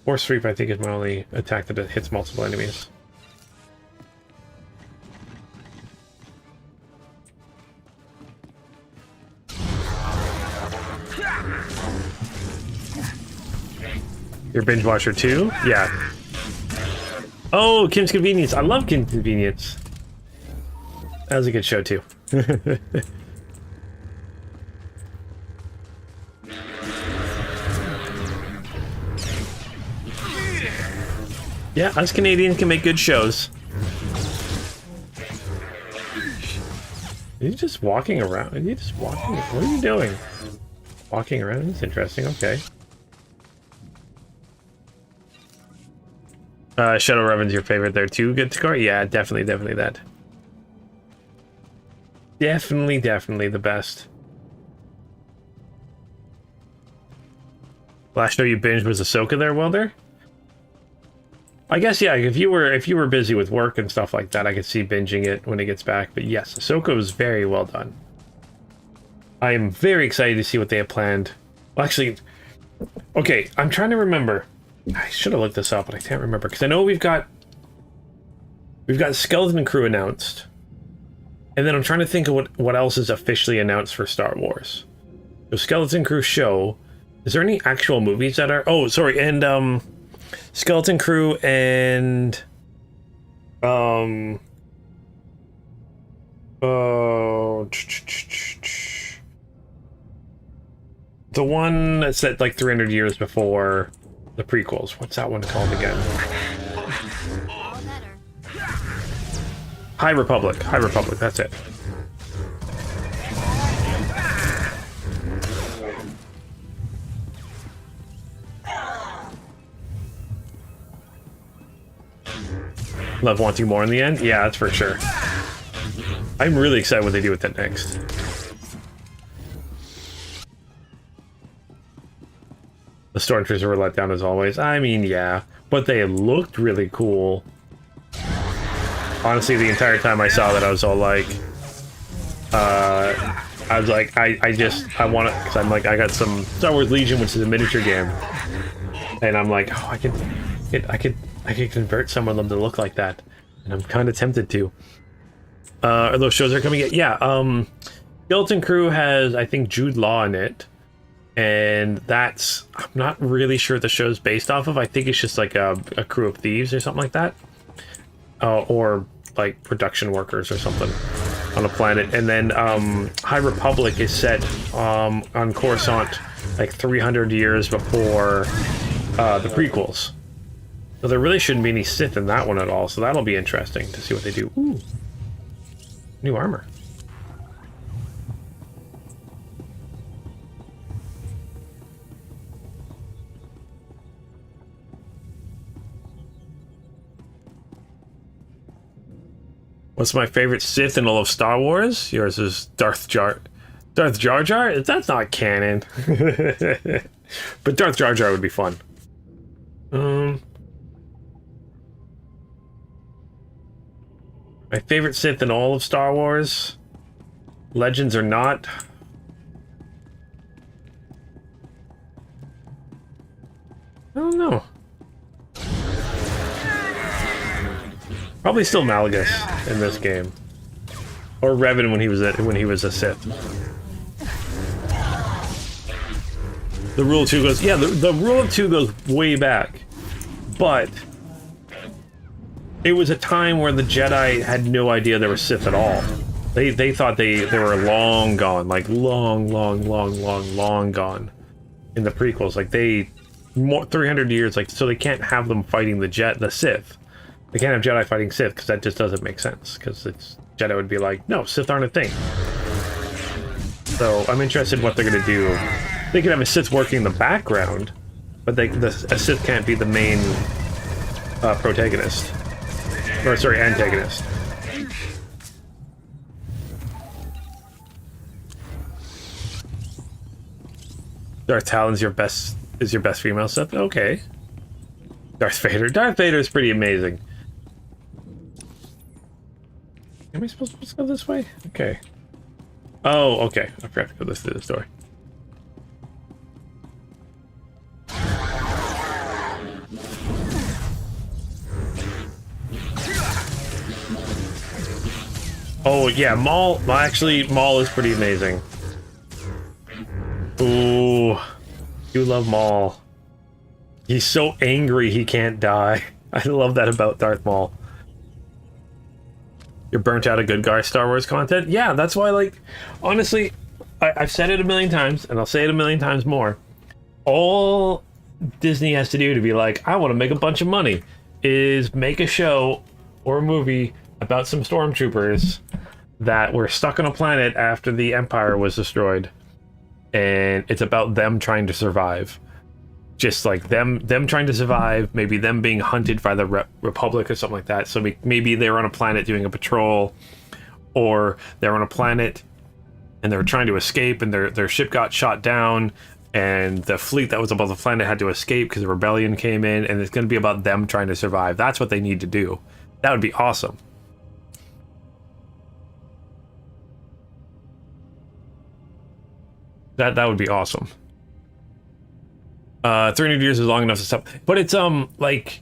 Or sweep, I think, is my only attack that hits multiple enemies. Your binge watcher too? Yeah. Oh, Kim's Convenience. I love Kim's Convenience. That was a good show too. Yeah, us Canadians can make good shows. Are you just walking around? Are you just walking? What are you doing? Walking around? That's interesting. Okay. Shadow Reven's your favorite there too? Good score? Yeah, definitely that. Definitely the best. Last show you binged was Ahsoka there, Welder? I guess, yeah, if you were busy with work and stuff like that, I could see binging it when it gets back. But yes, Ahsoka was very well done. I am very excited to see what they have planned. Well, actually, okay, I'm trying to remember. I should have looked this up, but I can't remember because I know we've got Skeleton Crew announced, and then I'm trying to think of what else is officially announced for Star Wars. The Skeleton Crew show. Is there any actual movies that are? Oh, sorry, and Skeleton Crew and the one that's set like 300 years before the prequels. What's that one called again? High Republic, that's it. Love wanting more in the end? Yeah, that's for sure. I'm really excited what they do with that next. The Stormtroopers were let down as always. I mean, yeah, but they looked really cool. Honestly, the entire time I saw that, I was all like, I was like, I want it, because I'm like, I got some Star Wars Legion, which is a miniature game, and I'm like, oh, I could convert some of them to look like that, and I'm kind of tempted to. Are those shows are coming yet? Yeah, Skeleton Crew has, I think, Jude Law in it, and that's, I'm not really sure what the show's based off of. I think it's just like a crew of thieves or something like that, or like production workers or something on a planet. And then High Republic is set on Coruscant like 300 years before the prequels. So there really shouldn't be any Sith in that one at all, so that'll be interesting to see what they do. Ooh, new armor. What's my favorite Sith in all of Star Wars? Yours is Darth Jar Darth Jar Jar? That's not canon. But Darth Jar Jar would be fun. My favorite Sith in all of Star Wars? Legends or not? I don't know. Probably still Malgus in this game, or Revan when he was a Sith. The rule of two goes, yeah. The rule of two goes way back, but it was a time where the Jedi had no idea there were Sith at all. They thought they were long gone, like long gone in the prequels. Like 300 years, like, so they can't have them fighting the Sith. They can't have Jedi fighting Sith because that just doesn't make sense. Because Jedi would be like, no, Sith aren't a thing. So I'm interested in what they're gonna do. They could have a Sith working in the background, but a Sith can't be the main protagonist. Or sorry, antagonist. Darth Talon's your best female Sith? Okay. Darth Vader. Darth Vader is pretty amazing. Am I supposed to go this way? Okay. Oh, okay. I forgot to go through this door. Oh yeah, Maul. Well, actually, Maul is pretty amazing. Ooh, you love Maul. He's so angry he can't die. I love that about Darth Maul. You're burnt out of good guy Star Wars content? Yeah, that's why, like, honestly, I've said it a million times, and I'll say it a million times more. All Disney has to do to be like, I want to make a bunch of money, is make a show or a movie about some stormtroopers that were stuck on a planet after the Empire was destroyed. And it's about them trying to survive. Just like them trying to survive, maybe them being hunted by the Republic or something like that. So maybe they were on a planet doing a patrol, or they're on a planet and they were trying to escape and their ship got shot down, and the fleet that was above the planet had to escape because the rebellion came in, and it's going to be about them trying to survive. That's what they need to do. That would be awesome. That would be awesome. 300 years is long enough to stop, but it's like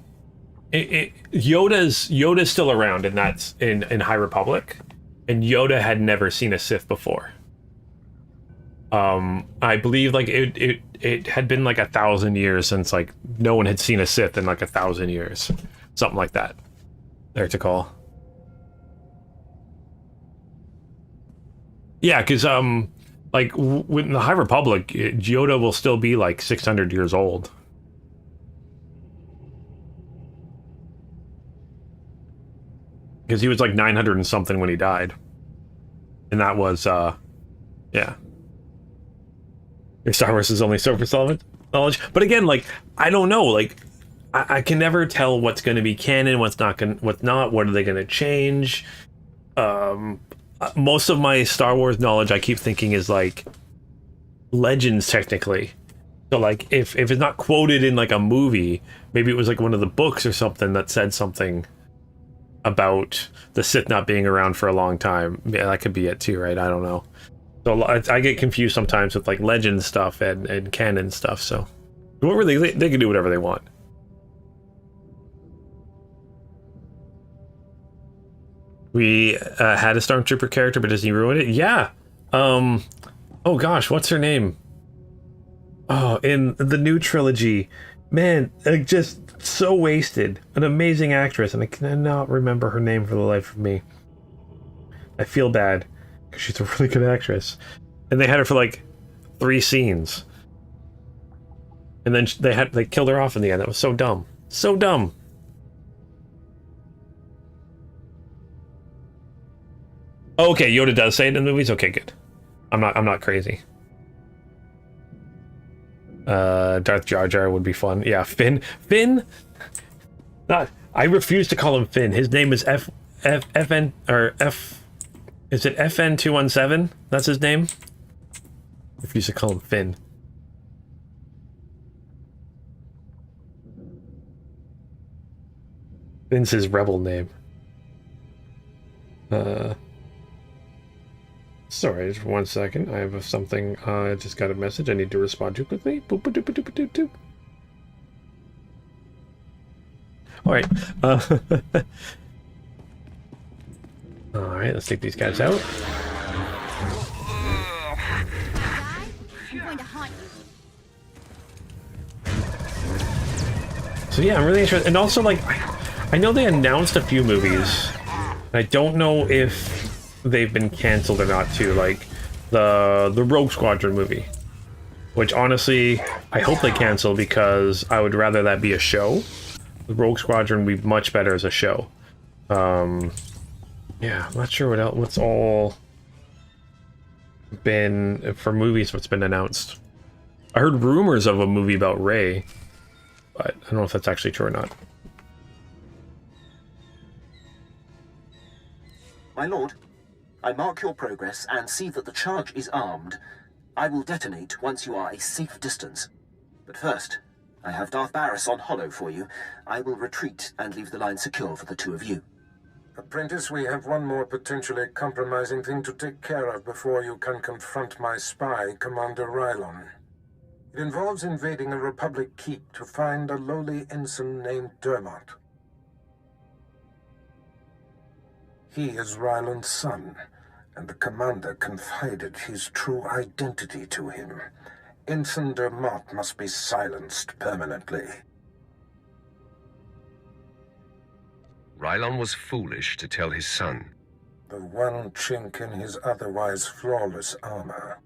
Yoda's still around, and that's in High Republic, and Yoda had never seen a Sith before. I believe like it had been like 1,000 years since like no one had seen a Sith in like 1,000 years, something like that. There to call. Yeah, because like, with the High Republic, Yoda will still be, like, 600 years old. Because he was, like, 900 and something when he died. And that was, yeah. Your Star Wars is only surface knowledge. But again, like, I don't know, like, I can never tell what's going to be canon, what's not, what are they going to change. Most of my Star Wars knowledge, I keep thinking, is like legends technically. So like if it's not quoted in like a movie, maybe it was like one of the books or something that said something about the Sith not being around for a long time. Yeah, that could be it too, right? I don't know. So I get confused sometimes with like legend stuff and canon stuff. So they can do whatever they want. We had a Stormtrooper character, but Disney ruined it. Yeah. Oh gosh, what's her name? Oh, in the new trilogy, man, just so wasted. An amazing actress, and I cannot remember her name for the life of me. I feel bad because she's a really good actress, and they had her for like 3 scenes, and then they killed her off in the end. That was so dumb. So dumb. Oh, okay, Yoda does say it in the movies? Okay, good. I'm not crazy. Darth Jar Jar would be fun. Yeah, Finn. I refuse to call him Finn. His name is FN, or F... Is it FN217? That's his name? Refuse to call him Finn. Finn's his rebel name. Sorry, just 1 second. I have something. I just got a message I need to respond to quickly. Boop, boop, boop, boop, boop, boop. All right. All right. Let's take these guys out. I'm going to haunt you. So yeah, I'm really interested. And also, like, I know they announced a few movies. I don't know if they've been canceled or not too, like the Rogue Squadron movie, which honestly I hope they cancel because I would rather that be a show. The Rogue Squadron would be much better as a show. Yeah, I'm not sure what else, what's all been for movies, what's been announced. I heard rumors of a movie about Rey, but I don't know if that's actually true or not. My lord, I mark your progress and see that the charge is armed. I will detonate once you are a safe distance. But first, I have Darth Barris on hollow for you. I will retreat and leave the line secure for the two of you. Apprentice, we have one more potentially compromising thing to take care of before you can confront my spy, Commander Rylon. It involves invading a Republic keep to find a lowly ensign named Dermot. He is Rylon's son, and the commander confided his true identity to him. Ensign Dermot must be silenced permanently. Rylon was foolish to tell his son. The one chink in his otherwise flawless armor.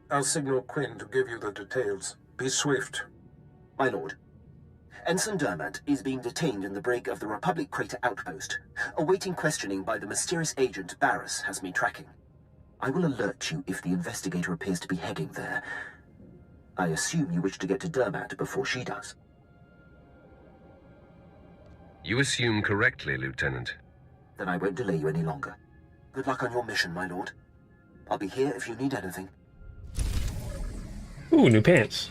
I'll signal Quinn to give you the details. Be swift. My lord, Ensign Dermot is being detained in the brig of the Republic Crater Outpost, awaiting questioning by the mysterious agent Barris has me tracking. I will alert you if the investigator appears to be heading there. I assume you wish to get to Dermot before she does. You assume correctly, Lieutenant. Then I won't delay you any longer. Good luck on your mission, my lord. I'll be here if you need anything. Ooh, new pants.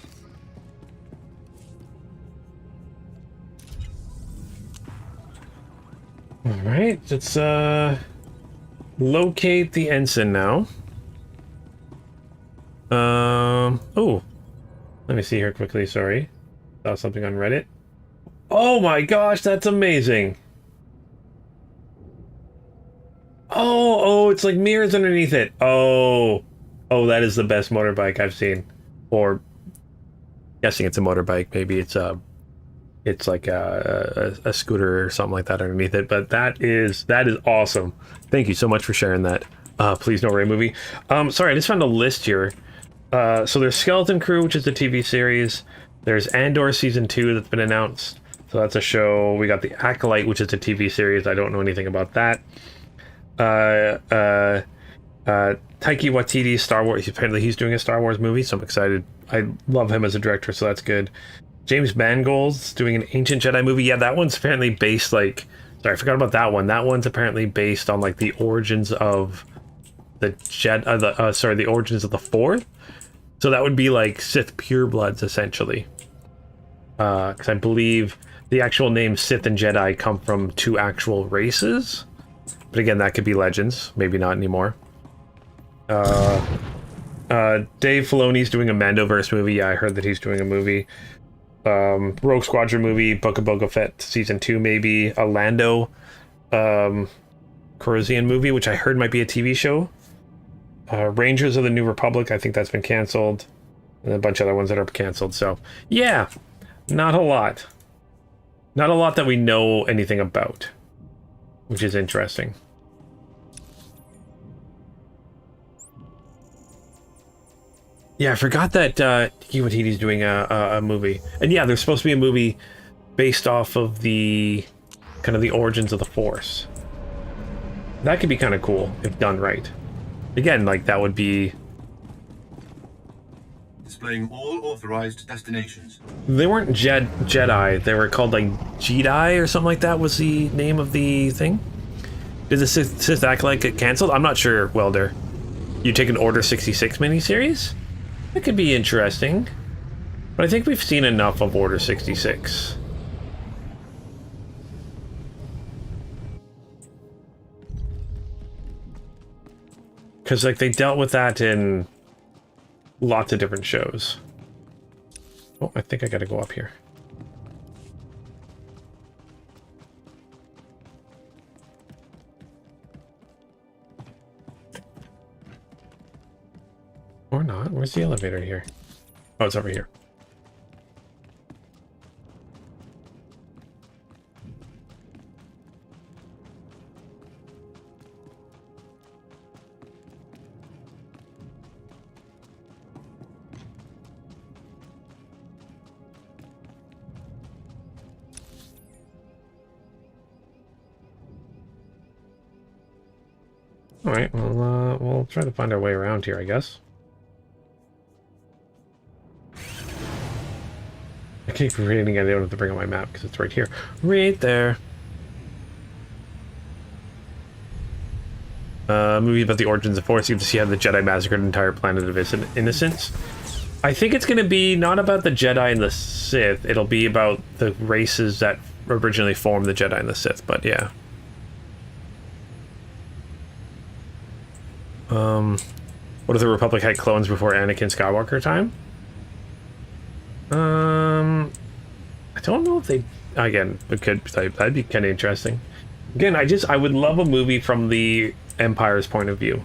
Alright, let's locate the ensign now. Oh. Let me see here quickly, sorry. Saw something on Reddit. Oh my gosh, that's amazing. Oh, it's like mirrors underneath it. Oh, that is the best motorbike I've seen. Or guessing it's a motorbike, maybe it's like a scooter or something like that underneath it. But that is awesome. Thank you so much for sharing that. Please no Rey movie. Sorry, I just found a list here. So there's Skeleton Crew, which is the TV series. There's Andor Season 2 that's been announced. So that's a show. We got The Acolyte, which is a TV series. I don't know anything about that. Taika Waititi, Star Wars. Apparently he's doing a Star Wars movie, so I'm excited. I love him as a director, so that's good. James Mangold's doing an Ancient Jedi movie. Yeah, that one's apparently based like... Sorry, I forgot about that one. That one's apparently based on like the origins of the the origins of the Fourth. So that would be like Sith purebloods, essentially. Because I believe the actual names Sith and Jedi come from two actual races. But again, that could be legends. Maybe not anymore. Dave Filoni's doing a Mandoverse movie. Yeah, I heard that he's doing a movie. Rogue Squadron movie, Book of Boba Fett Season 2 maybe. A Lando Calrissian movie, which I heard might be a TV show. Rangers of the New Republic, I think that's been canceled. And a bunch of other ones that are canceled. So, yeah, not a lot. Not a lot that we know anything about, which is interesting. Yeah, I forgot that Taika Waititi's doing a movie. And yeah, there's supposed to be a movie based off of the kind of the origins of the Force. That could be kind of cool if done right. Again, like that would be... Displaying all authorized destinations. They weren't Jedi. They were called like Jedi or something like that was the name of the thing. Did the Sith Acolyte get canceled? I'm not sure, Welder. You take an Order 66 miniseries? That could be interesting. But I think we've seen enough of Order 66. Because, like, they dealt with that in lots of different shows. Oh, I think I gotta go up here. Or not. Where's the elevator here? Oh, it's over here. Alright, well, we'll try to find our way around here, I guess. I keep reading it, I don't have to bring up my map because it's right here. Right there. Movie about the origins of Force. You get to see how the Jedi massacred an entire planet of innocents. I think it's going to be not about the Jedi and the Sith. It'll be about the races that originally formed the Jedi and the Sith, but yeah. What if the Republic had clones before Anakin Skywalker time? I don't know if they... Again, it could... That'd be kind of interesting. Again, I would love a movie from the Empire's point of view.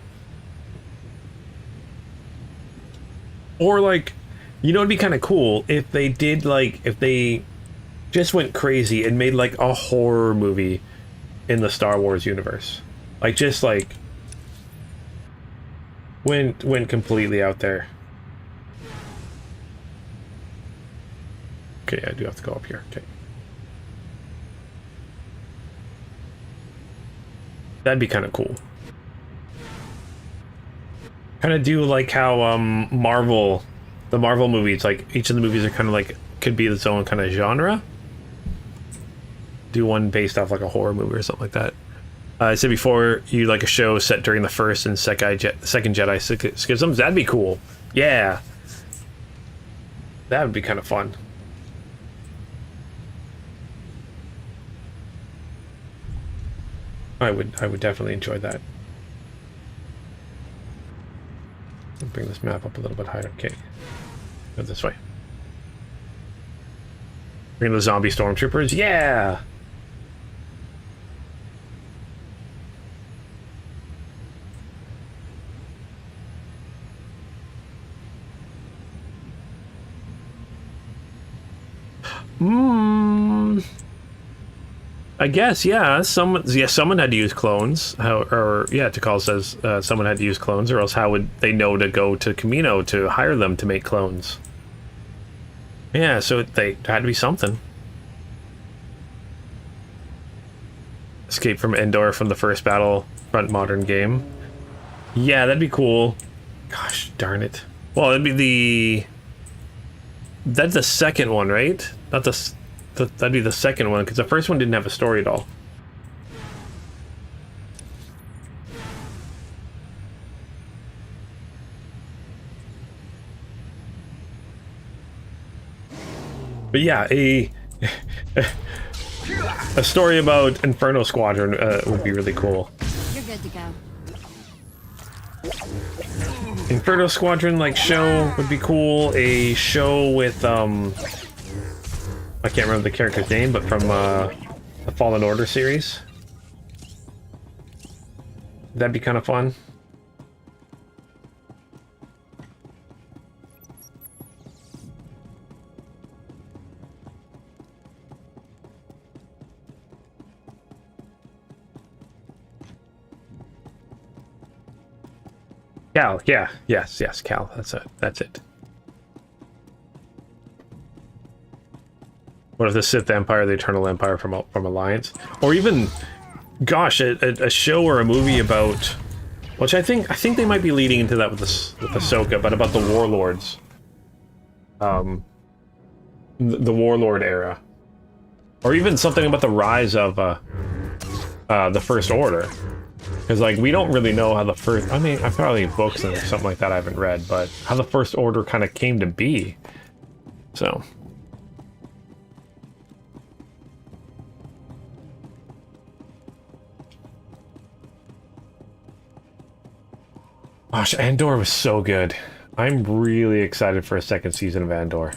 Or, like, you know, it'd be kind of cool if they did, like, if they just went crazy and made, like, a horror movie in the Star Wars universe. Like, just, like... Went completely out there. Okay, I do have to go up here. Okay. That'd be kind of cool. Kind of do like how the Marvel movies, like each of the movies are kind of like could be its own kind of genre. Do one based off like a horror movie or something like that. I said before, you like a show set during the first and second Jedi schisms. That'd be cool. Yeah, that would be kind of fun. I would definitely enjoy that. I'll bring this map up a little bit higher. Okay, go this way. Bring the zombie stormtroopers. Yeah. I guess, yeah. Someone had to use clones. Tikal says someone had to use clones, or else how would they know to go to Camino to hire them to make clones? Yeah, so they had to be something. Escape from Endor from the first Battlefront modern game. Yeah, that'd be cool. Gosh darn it. Well, it'd be that's the second one, right? Not that'd be the second one, because the first one didn't have a story at all. But yeah, a story about Inferno Squadron would be really cool. You're good to go. Inferno Squadron, like, show would be cool. A show with, I can't remember the character's name, but from the Fallen Order series. That'd be kind of fun. Cal, yeah, yes, Cal. That's it. What if the Sith Empire, the Eternal Empire from Alliance, or even, gosh, a show or a movie about, which I think they might be leading into that with Ahsoka, but about the warlords, the warlord era, or even something about the rise of the First Order. Because, like, we don't really know how the first... I mean, I've probably books and something like that I haven't read, but how the First Order kind of came to be. So... Gosh, Andor was so good. I'm really excited for a second season of Andor.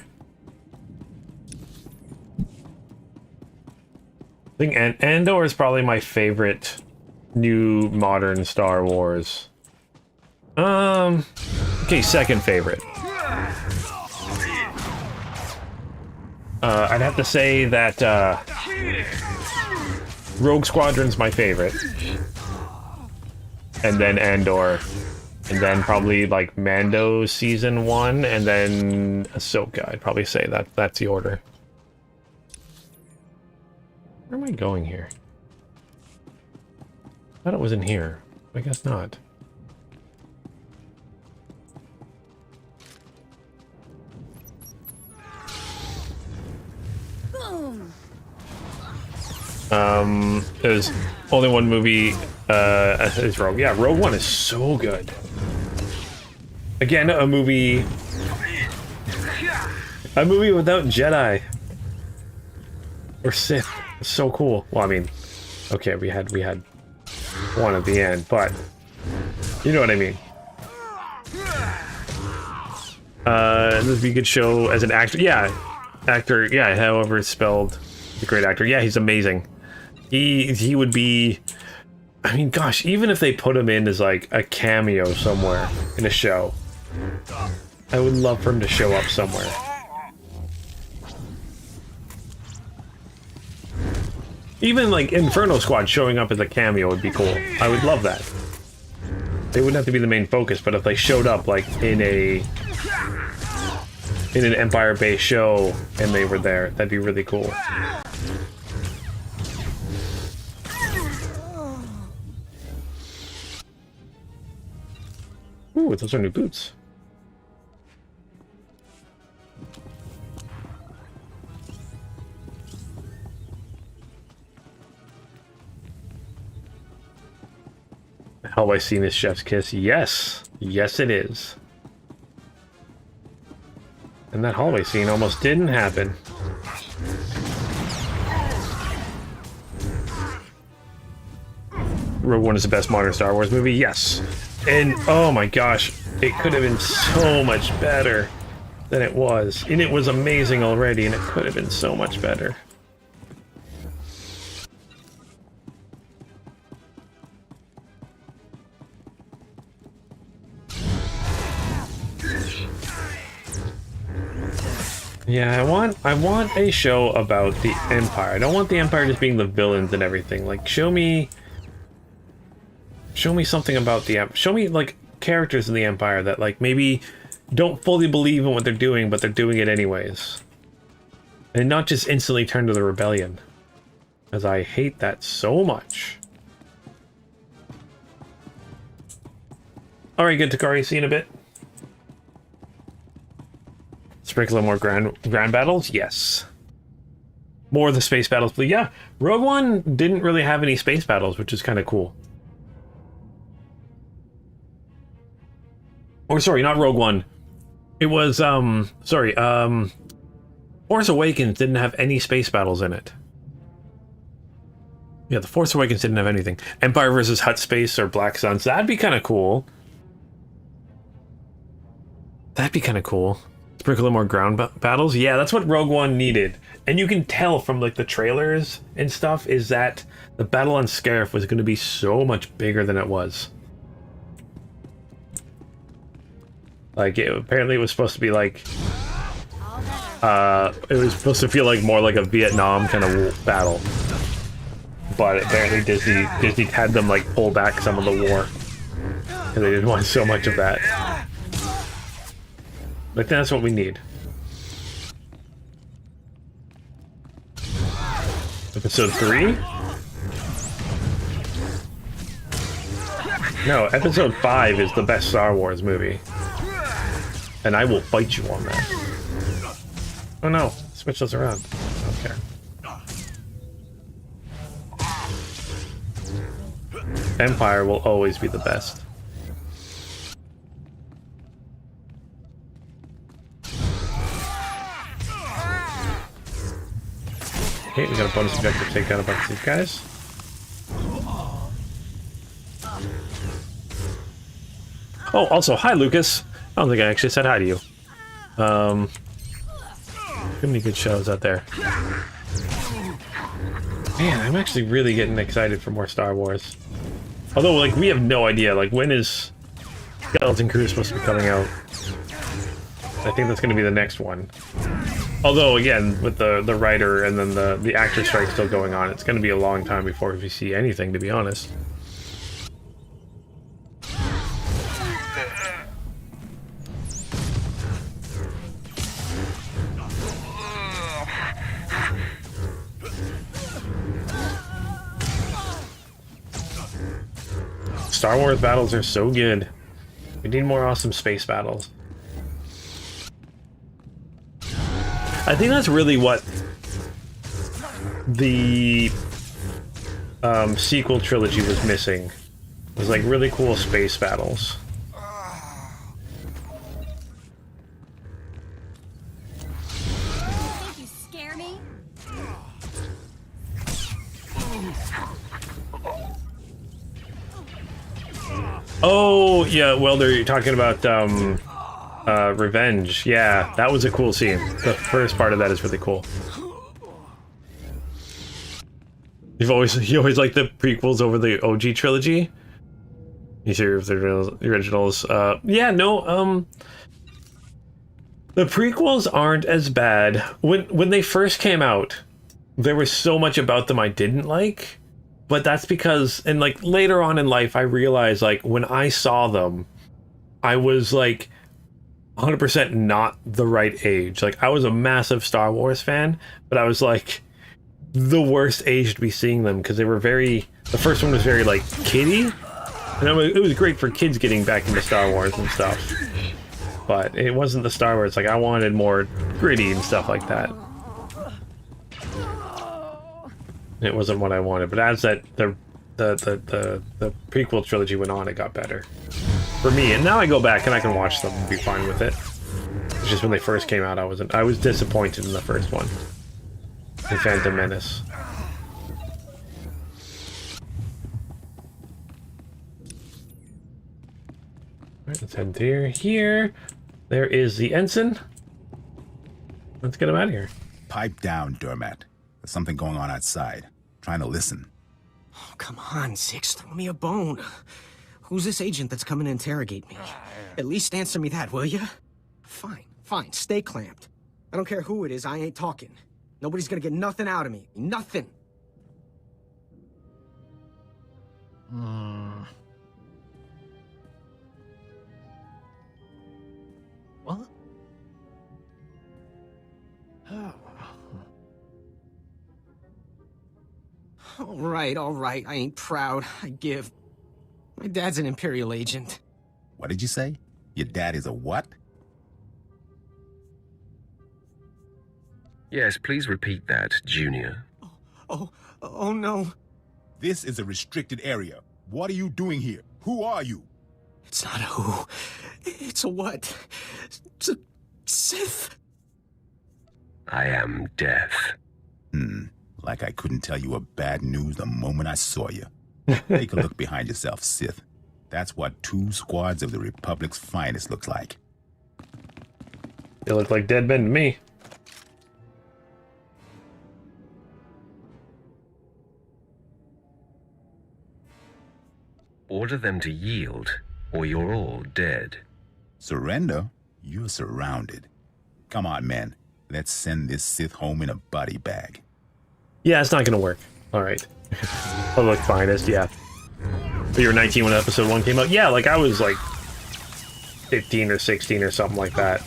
I think Andor is probably my favorite new modern Star Wars. Okay, second favorite. I'd have to say that Rogue Squadron's my favorite. And then Andor. And then probably like Mando season 1, and then Ahsoka. I'd probably say that's the order. Where am I going here? I thought it was in here. I guess not. There's only one movie, is Rogue. Yeah, Rogue One is so good. Again, a movie without Jedi or Sith. It's so cool. Well, I mean, okay, we had one at the end, but you know what I mean. This would be a good show as an actor. Yeah, actor. Yeah, however it's spelled. He's a great actor. Yeah, he's amazing. He would be. I mean, gosh, even if they put him in as like a cameo somewhere in a show, I would love for him to show up somewhere. Even like Inferno Squad showing up as a cameo would be cool. I would love that. They wouldn't have to be the main focus, but if they showed up like in an Empire-based show and they were there, that'd be really cool. Ooh, those are new boots. Have I seen this chef's kiss? Yes. Yes, it is. And that hallway scene almost didn't happen. Rogue One is the best modern Star Wars movie? Yes. And, oh my gosh, it could have been so much better than it was. And it was amazing already, and it could have been so much better. Yeah, I want a show about the Empire. I don't want the Empire just being the villains and everything. Like, show me something about the Empire. Show me, like, characters in the Empire that, like, maybe don't fully believe in what they're doing, but they're doing it anyways. And not just instantly turn to the rebellion. Because I hate that so much. Alright, good, Takari. See you in a bit. Sprinkle in more grand battles? Yes. More of the space battles, but yeah, Rogue One didn't really have any space battles, which is kind of cool. Or sorry, not Rogue One. It was Force Awakens didn't have any space battles in it. Yeah, the Force Awakens didn't have anything. Empire versus Hutt Space or Black Suns, that'd be kind of cool. That'd be kind of cool. Sprinkle in more ground battles? Yeah, that's what Rogue One needed. And you can tell from like the trailers and stuff is that the battle on Scarif was going to be so much bigger than it was. Like, apparently it was supposed to be like... it was supposed to feel like more like a Vietnam kind of battle. But apparently Disney had them like pull back some of the war. Because they didn't want so much of that. But that's what we need. Episode 3? No, Episode 5 is the best Star Wars movie. And I will fight you on that. Oh no, switch those around. I don't care. Empire will always be the best. Okay, we got a bonus objective to take down a bunch of these guys. Oh, also, hi, Lucas. I don't think I actually said hi to you. Too many good shows out there. Man, I'm actually really getting excited for more Star Wars. Although, like, we have no idea. Like, when is Skeleton Crew supposed to be coming out? I think that's going to be the next one. Although, again, with the writer and then the actor strike still going on, it's going to be a long time before we see anything, to be honest. Star Wars battles are so good. We need more awesome space battles. I think that's really what the sequel trilogy was missing. It was like really cool space battles. Think you scare me? Oh, yeah, well, they're talking about Revenge. Yeah, that was a cool scene. The first part of that is really cool. You always like the prequels over the OG trilogy? You sure if the originals? Yeah, no, the prequels aren't as bad. When they first came out, there was so much about them I didn't like. But that's because, and like later on in life, I realized like when I saw them, I was like 100% not the right age. Like I was a massive Star Wars fan, but I was like the worst age to be seeing them because they were the first one was very like kiddie. And it was great for kids getting back into Star Wars and stuff. But it wasn't the Star Wars, like I wanted more gritty and stuff like that. It wasn't what I wanted, but as the prequel trilogy went on, it got better for me. And now I go back and I can watch them and be fine with it. It's just when they first came out, I was disappointed in the first one, The Phantom Menace. Alright, let's head through here. There is the ensign. Let's get him out of here. Pipe down, Dermat. There's something going on outside. Trying to listen. Oh, come on, Six. Throw me a bone. Who's this agent that's coming to interrogate me? At least answer me that, will you? Fine, fine. Stay clamped. I don't care who it is. I ain't talking. Nobody's gonna get nothing out of me. Nothing. What? All right. I ain't proud. I give. My dad's an Imperial agent. What did you say? Your dad is a what? Yes, please repeat that, Junior. Oh no. This is a restricted area. What are you doing here? Who are you? It's not a who. It's a what. It's a Sith. I am death. Like I couldn't tell you a bad news the moment I saw you. Take a look behind yourself, Sith. That's what 2 squads of the Republic's finest looks like. They look like dead men to me. Order them to yield, or you're all dead. Surrender? You're surrounded. Come on, men. Let's send this Sith home in a body bag. Yeah, it's not gonna work. Alright. Public finest, yeah. But you were 19 when episode 1 came out? Yeah, like I was like 15 or 16 or something like that.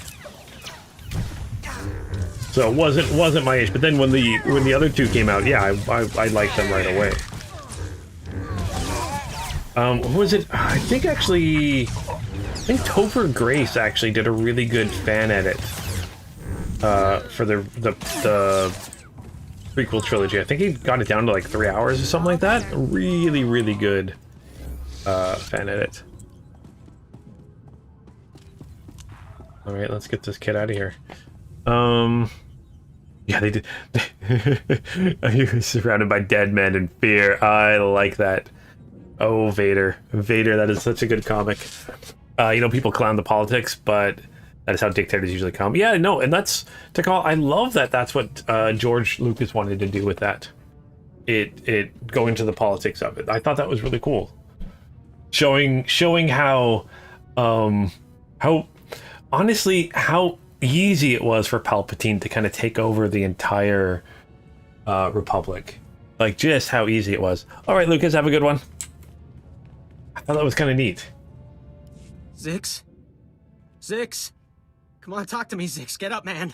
So it wasn't my age, but then when the other 2 came out, yeah, I liked them right away. What was it? I think Topher Grace actually did a really good fan edit for the prequel trilogy. I think he got it down to like 3 hours or something like that. Really, really good fan edit. All right, let's get this kid out of here. Yeah, they did. You're surrounded by dead men in fear. I like that. Oh, Vader. Vader, that is such a good comic. You know, people clown the politics, but that is how dictators usually come. Yeah, no, and that's to call. I love that. That's what George Lucas wanted to do with that. It go into the politics of it. I thought that was really cool. Showing how honestly how easy it was for Palpatine to kind of take over the entire Republic. Like, just how easy it was. All right, Lucas, have a good one. I thought that was kind of neat. Zix? Zix? Come on, talk to me, Zix. Get up, man.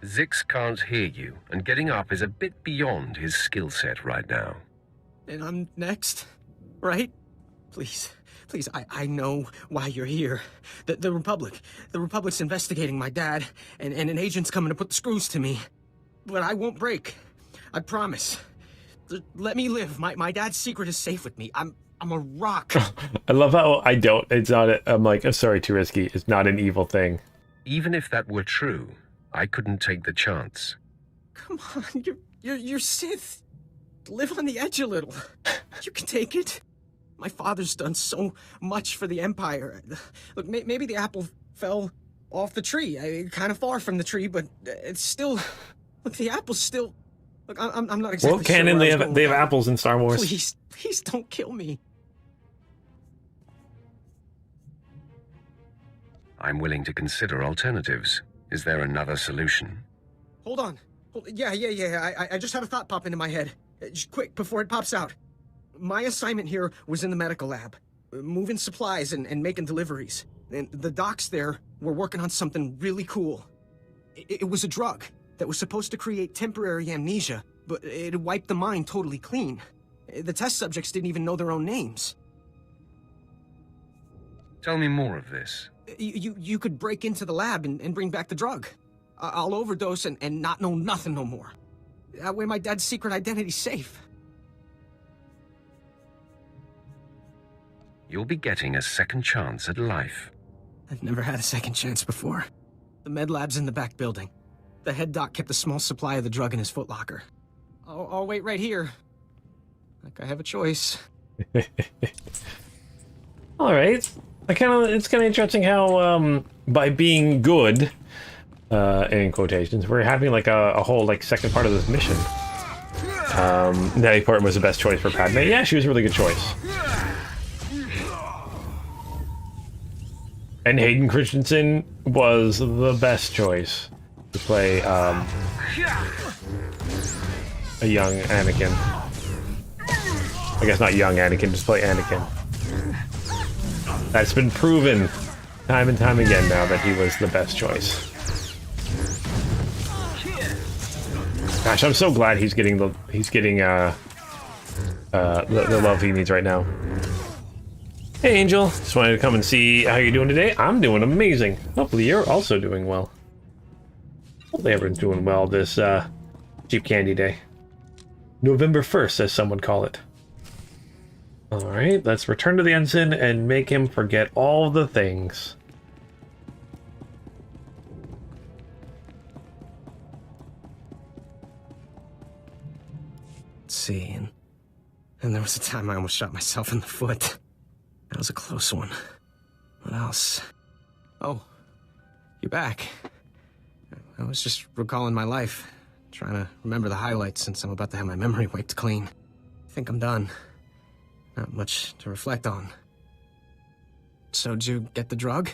Zix can't hear you, and getting up is a bit beyond his skill set right now. And I'm next, right? Please, I know why you're here. The Republic's investigating my dad, and an agent's coming to put the screws to me. But I won't break. I promise. Let me live. My dad's secret is safe with me. I'm a rock. I love how it's not, I'm like, I'm sorry, too risky. It's not an evil thing. Even if that were true, I couldn't take the chance. Come on, you're Sith. Live on the edge a little. You can take it. My father's done so much for the Empire. Look, maybe the apple fell off the tree. Kind of far from the tree, but it's still... Look, the apple's still... Look, I'm not exactly well, canon, sure they have apples in Star Wars. Please don't kill me. I'm willing to consider alternatives. Is there another solution? Hold on. Yeah. I just had a thought pop into my head. Just quick, before it pops out. My assignment here was in the medical lab, moving supplies and making deliveries. And the docs there were working on something really cool. It was a drug that was supposed to create temporary amnesia, but it wiped the mind totally clean. The test subjects didn't even know their own names. Tell me more of this. You could break into the lab and bring back the drug. I'll overdose and not know nothing no more. That way my dad's secret identity's safe. You'll be getting a second chance at life. I've never had a second chance before. The med lab's in the back building. The head doc kept a small supply of the drug in his footlocker. I'll wait right here. Like I have a choice. All right. It's kind of interesting how by being good, in quotations, we're having like a whole like second part of this mission. Natalie Portman was the best choice for Padme. Yeah, she was a really good choice. And Hayden Christensen was the best choice to play a young Anakin. I guess not young Anakin, just play Anakin. That's been proven time and time again now that he was the best choice. Gosh, I'm so glad he's getting the love he needs right now. Hey Angel, just wanted to come and see how you're doing today. I'm doing amazing. Hopefully you're also doing well. Hopefully everyone's doing well this cheap candy day. November 1st, as some would call it. Alright, let's return to the ensign and make him forget all the things. Let's see, and there was a time I almost shot myself in the foot. That was a close one. What else? Oh, you're back. I was just recalling my life, trying to remember the highlights since I'm about to have my memory wiped clean. I think I'm done. Not much to reflect on. So, did you get the drug?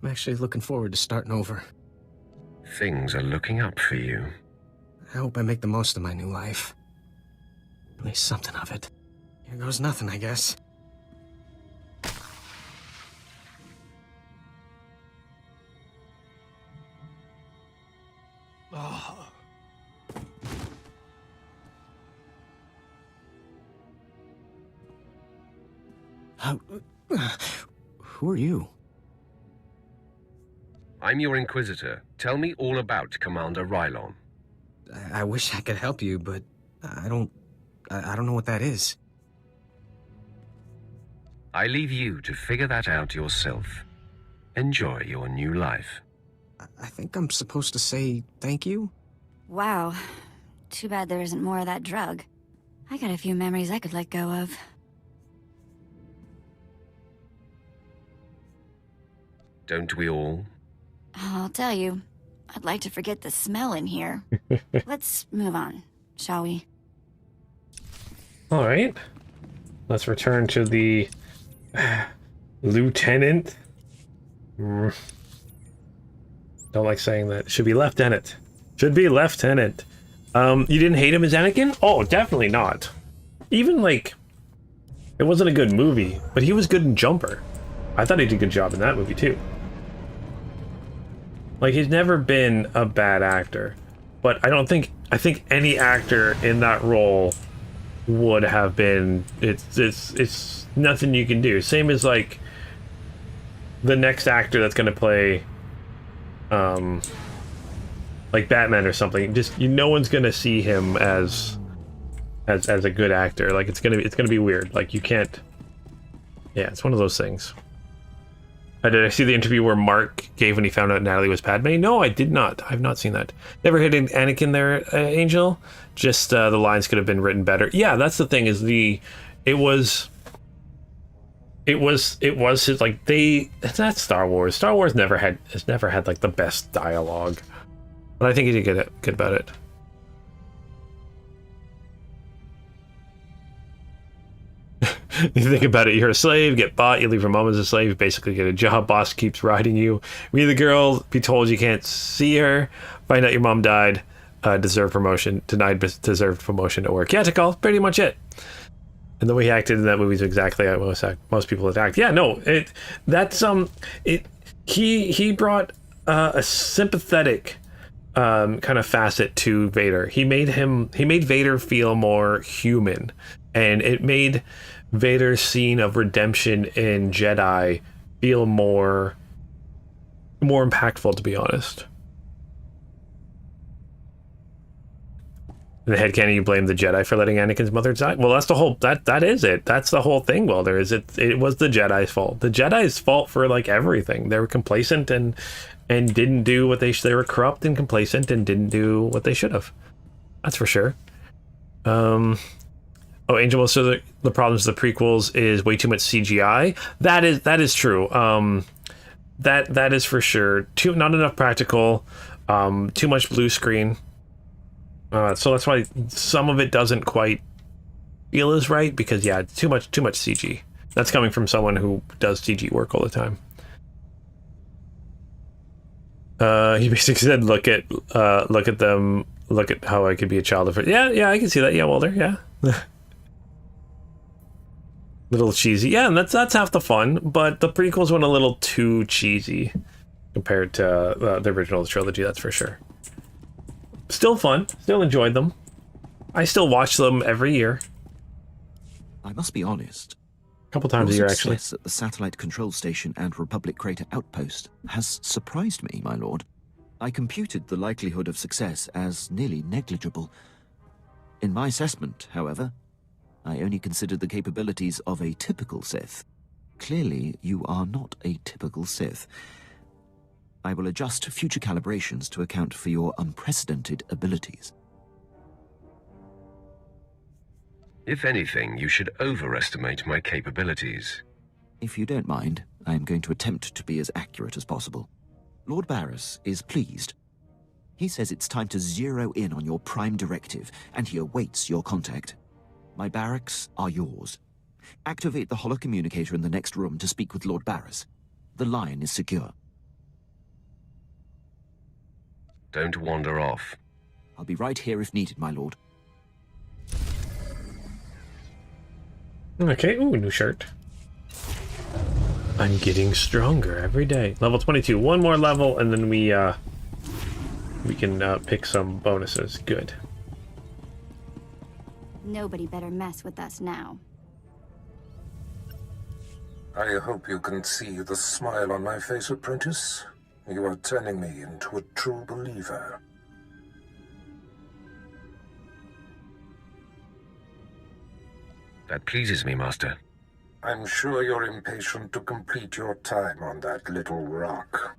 I'm actually looking forward to starting over. Things are looking up for you. I hope I make the most of my new life. At least something of it. Here goes nothing, I guess. Oh. Who are you? I'm your Inquisitor. Tell me all about Commander Rylon. I wish I could help you, but I don't know what that is. I leave you to figure that out yourself. Enjoy your new life. I think I'm supposed to say thank you? Wow. Too bad there isn't more of that drug. I got a few memories I could let go of. Don't we all? I'll tell you, I'd like to forget the smell in here. Let's move on, shall we? All right. Let's return to the lieutenant. Don't like saying that. Should be lieutenant. Should be lieutenant. You didn't hate him as Anakin? Oh, definitely not. Even like, it wasn't a good movie, but he was good in Jumper. I thought he did a good job in that movie too. Like, he's never been a bad actor, but I think any actor in that role would have been, it's nothing you can do. Same as like the next actor that's going to play like Batman or something. Just no one's going to see him as a good actor. Like, it's going to be weird. Like, you can't. Yeah, it's one of those things. Did I see the interview where Mark gave when he found out Natalie was Padme? No, I did not. I've not seen that. Never hit an Anakin there, Angel. Just the lines could have been written better. Yeah, that's the thing. Is it was his, like, it's not Star Wars. Star Wars has never had like the best dialogue, but I think he did good about it. You think about it, you're a slave, get bought, you leave your mom as a slave, basically get a job, boss keeps riding you, meet the girl, be told you can't see her, find out your mom died, denied deserved promotion at work. Yeah, Tikal, pretty much it. And the way he acted in that movie is exactly how most people would act. Yeah, no, he brought a sympathetic kind of facet to Vader. He made Vader feel more human, and it made Vader's scene of redemption in Jedi feel more impactful, to be honest. In the headcanon, you blame the Jedi for letting Anakin's mother die. Well, that's the whole that is it. That's the whole thing. Well, it was the Jedi's fault. The Jedi's fault for like everything. They were complacent and didn't do what they were corrupt and complacent and didn't do what they should have. That's for sure. Oh, Angel, so the problems with the prequels is way too much CGI. That is true. That is for sure. Not enough practical. Too much blue screen. So that's why some of it doesn't quite feel as right, because yeah, it's too much CG. That's coming from someone who does CG work all the time. He basically said, look at them. Look at how I could be a child of it. Yeah, I can see that. Yeah, Walter. Yeah. Little cheesy, yeah, and that's half the fun. But the prequels went a little too cheesy compared to the original trilogy. That's for sure. Still fun. Still enjoyed them. I still watch them every year. I must be honest. A couple times a year, actually. Success at the satellite control station and Republic Crater outpost has surprised me, my lord. I computed the likelihood of success as nearly negligible. In my assessment, however, I only considered the capabilities of a typical Sith. Clearly, you are not a typical Sith. I will adjust future calibrations to account for your unprecedented abilities. If anything, you should overestimate my capabilities. If you don't mind, I am going to attempt to be as accurate as possible. Lord Barris is pleased. He says it's time to zero in on your prime directive, and he awaits your contact. My barracks are yours. Activate the holocommunicator in the next room to speak with Lord Barris. The line is secure. Don't wander off. I'll be right here if needed, my lord. Okay, ooh, new shirt. I'm getting stronger every day. Level 22. One more level, and then we can pick some bonuses. Good. Nobody better mess with us now. I hope you can see the smile on my face, apprentice. You are turning me into a true believer. That pleases me, Master. I'm sure you're impatient to complete your time on that little rock.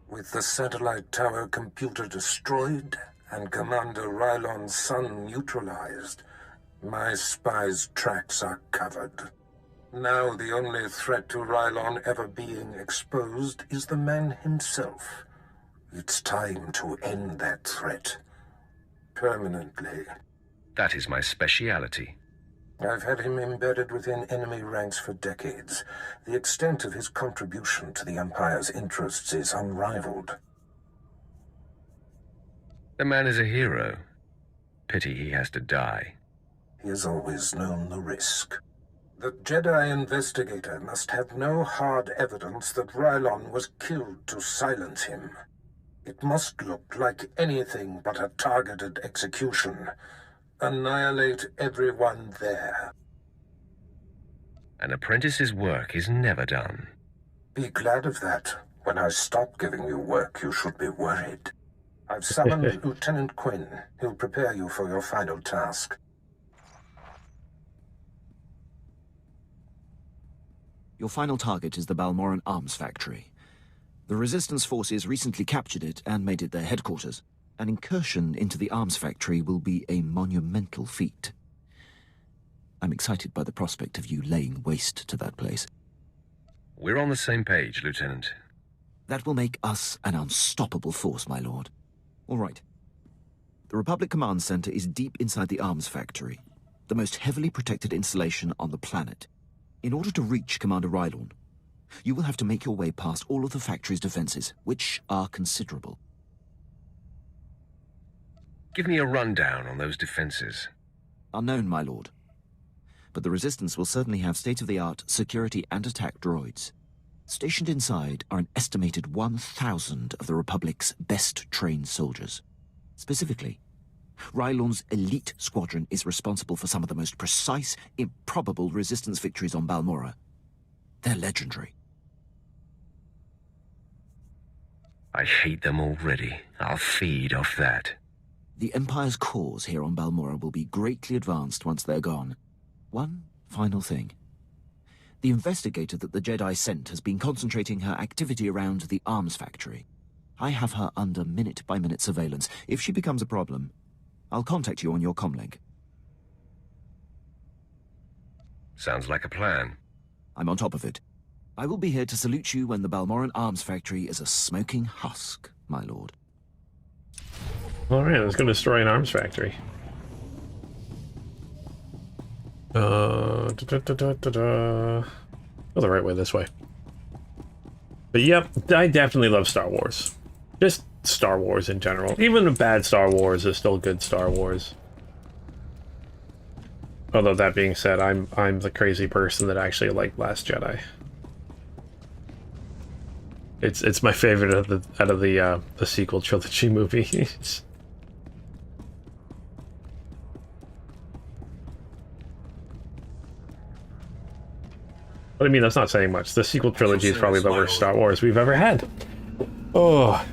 With the satellite tower computer destroyed and Commander Rylon's son neutralized, my spy's tracks are covered. Now the only threat to Rylon ever being exposed is the man himself. It's time to end that threat. Permanently. That is my speciality. I've had him embedded within enemy ranks for decades. The extent of his contribution to the Empire's interests is unrivaled. The man is a hero. Pity he has to die. He has always known the risk. The Jedi investigator must have no hard evidence that Rylon was killed to silence him. It must look like anything but a targeted execution. Annihilate everyone there. An apprentice's work is never done. Be glad of that. When I stop giving you work, you should be worried. I've summoned Lieutenant Quinn. He'll prepare you for your final task. Your final target is the Balmoran Arms Factory. The Resistance forces recently captured it and made it their headquarters. An incursion into the arms factory will be a monumental feat. I'm excited by the prospect of you laying waste to that place. We're on the same page, Lieutenant. That will make us an unstoppable force, my lord. All right. The Republic Command Center is deep inside the arms factory, the most heavily protected installation on the planet. In order to reach Commander Rylon, you will have to make your way past all of the factory's defenses, which are considerable. Give me a rundown on those defenses. Unknown, my lord. But the Resistance will certainly have state-of-the-art security and attack droids. Stationed inside are an estimated 1,000 of the Republic's best-trained soldiers. Specifically, Rylon's elite squadron is responsible for some of the most precise, improbable Resistance victories on Balmorra. They're legendary. I hate them already. I'll feed off that. The Empire's cause here on Balmorra will be greatly advanced once they're gone. One final thing. The investigator that the Jedi sent has been concentrating her activity around the arms factory. I have her under minute-by-minute surveillance. If she becomes a problem, I'll contact you on your comlink. Sounds like a plan. I'm on top of it. I will be here to salute you when the Balmoran Arms Factory is a smoking husk, my lord. All right, let's go destroy an arms factory. Go the right way, this way. But yep, I definitely love Star Wars. Just Star Wars in general. Even a bad Star Wars is still good Star Wars. Although that being said, I'm the crazy person that actually liked Last Jedi. It's my favorite out of the sequel trilogy movies. But I mean, that's not saying much. The sequel trilogy is probably the worst Star Wars we've ever had. Oh.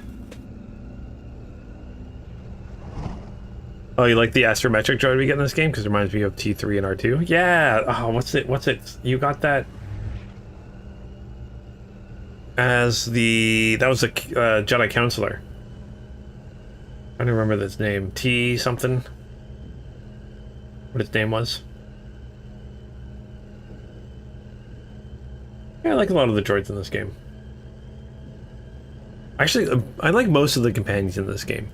Oh, you like the astrometric droid we get in this game? Because it reminds me of T3 and R2. Yeah. Oh, what's it? You got that as the... That was a Jedi counselor. I don't remember his name. T something. What his name was. Yeah, I like a lot of the droids in this game. Actually, I like most of the companions in this game.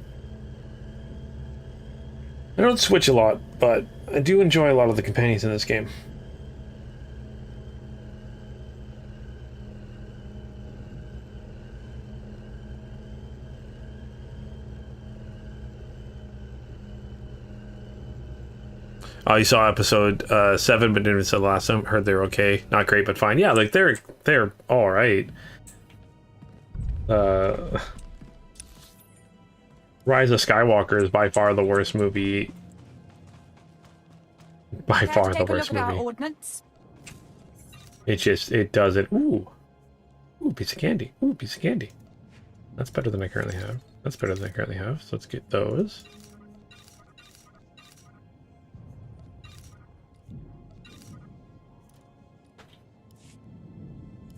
I don't switch a lot, but I do enjoy a lot of the companions in this game. Oh, you saw episode 7, but didn't see the last time. Heard they're okay. Not great, but fine. Yeah, like they're all right. Rise of Skywalker is by far the worst movie. By far the worst movie. It does it. Ooh, piece of candy. Ooh, piece of candy. That's better than I currently have. That's better than I currently have. So let's get those.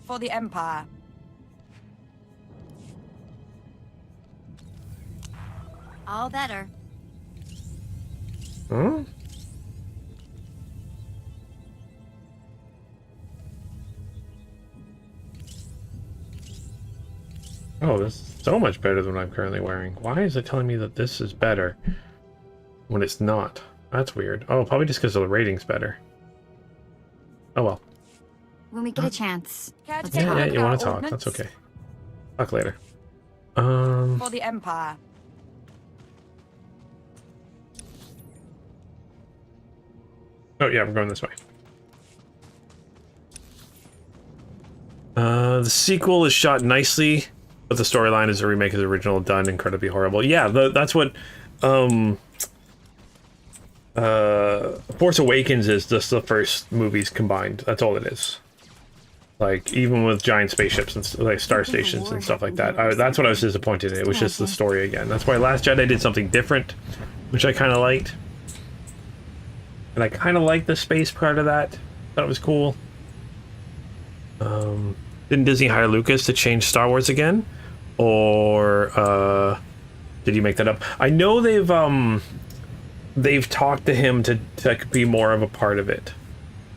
For the Empire. All better. Huh? Oh, this is so much better than what I'm currently wearing. Why is it telling me that this is better when it's not? That's weird. Oh, probably just because the rating's better. Oh well. When we get a chance. Let's Yeah, talk. yeah, you want to talk. That's okay. Talk later. For the Empire. Oh yeah, we're going this way. The sequel is shot nicely, but the storyline is a remake of the original, done incredibly horrible. Yeah, that's what Force Awakens is, just the first movies combined. That's all it is. Like, even with giant spaceships and like star stations and stuff like that. That's what I was disappointed in. It was just the story again. That's why Last Jedi did something different, which I kind of liked. And I kind of liked the space part of that. Thought it was cool. Didn't Disney hire Lucas to change Star Wars again? Or did you make that up? I know they've talked to him to be more of a part of it.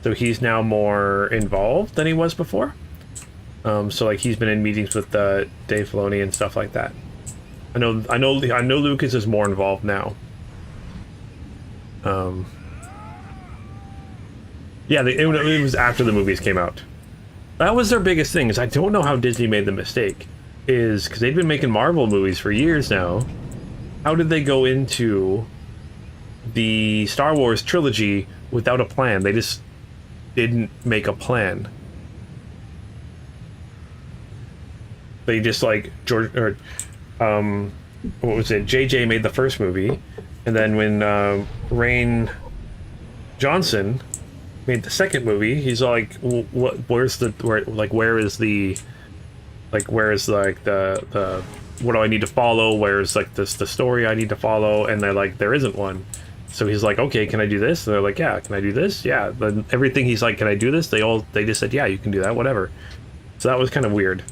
So he's now more involved than he was before. So like he's been in meetings with Dave Filoni and stuff like that. I know Lucas is more involved now. Yeah, it was after the movies came out. That was their biggest thing, is I don't know how Disney made the mistake. Is because they'd been making Marvel movies for years now. How did they go into the Star Wars trilogy without a plan? They just didn't make a plan. They just like what was it? JJ made the first movie, and then when Rian Johnson made the second movie, he's like, where is the what do I need to follow? Where's like the story I need to follow? And they're like, there isn't one. So he's like, okay, can I do this? And they're like, yeah, can I do this? Yeah. Then everything he's like, can I do this? They just said, yeah, you can do that, whatever. So that was kind of weird.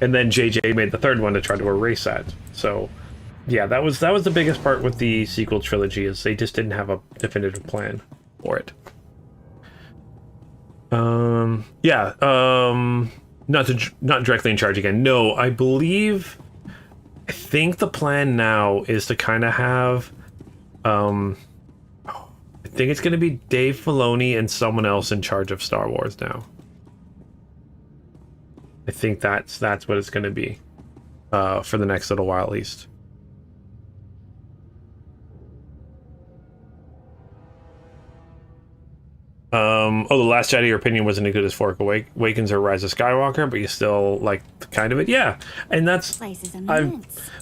And then JJ made the third one to try to erase that. So yeah, that was the biggest part with the sequel trilogy, is they just didn't have a definitive plan for it. Not directly in charge again. No, I think the plan now is to kind of have, I think it's going to be Dave Filoni and someone else in charge of Star Wars now. I think that's what it's going to be, for the next little while at least. The Last Jedi, your opinion wasn't as good as Force Awakens or Rise of Skywalker, but you still like kind of it. Yeah, and that's most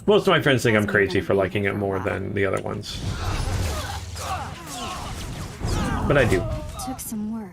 of my friends think I'm crazy for liking it more than the other ones, but I do. Took some work.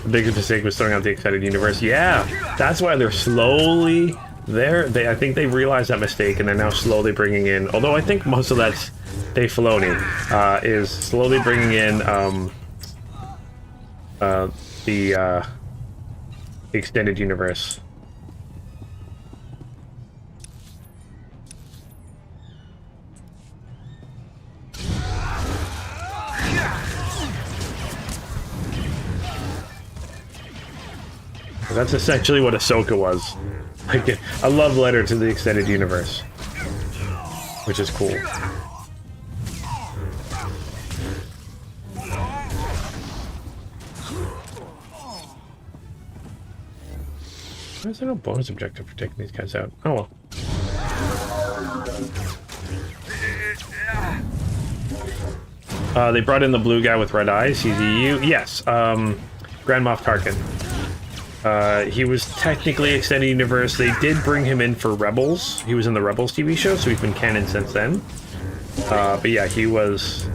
The biggest mistake was throwing out the extended universe. Yeah, that's why they're slowly there. I think they realized that mistake, and they're now slowly bringing in. Although I think most of that's Dave Filoni is slowly bringing in the extended universe. That's essentially what Ahsoka was. Like a love letter to the extended universe, which is cool. Why is there no bonus objective for taking these guys out? Oh well. They brought in the blue guy with red eyes. He's EU. Yes. Grand Moff Tarkin. He was technically extended universe. They did bring him in for Rebels. He was in the Rebels TV show, so he's been canon since then. But yeah, he was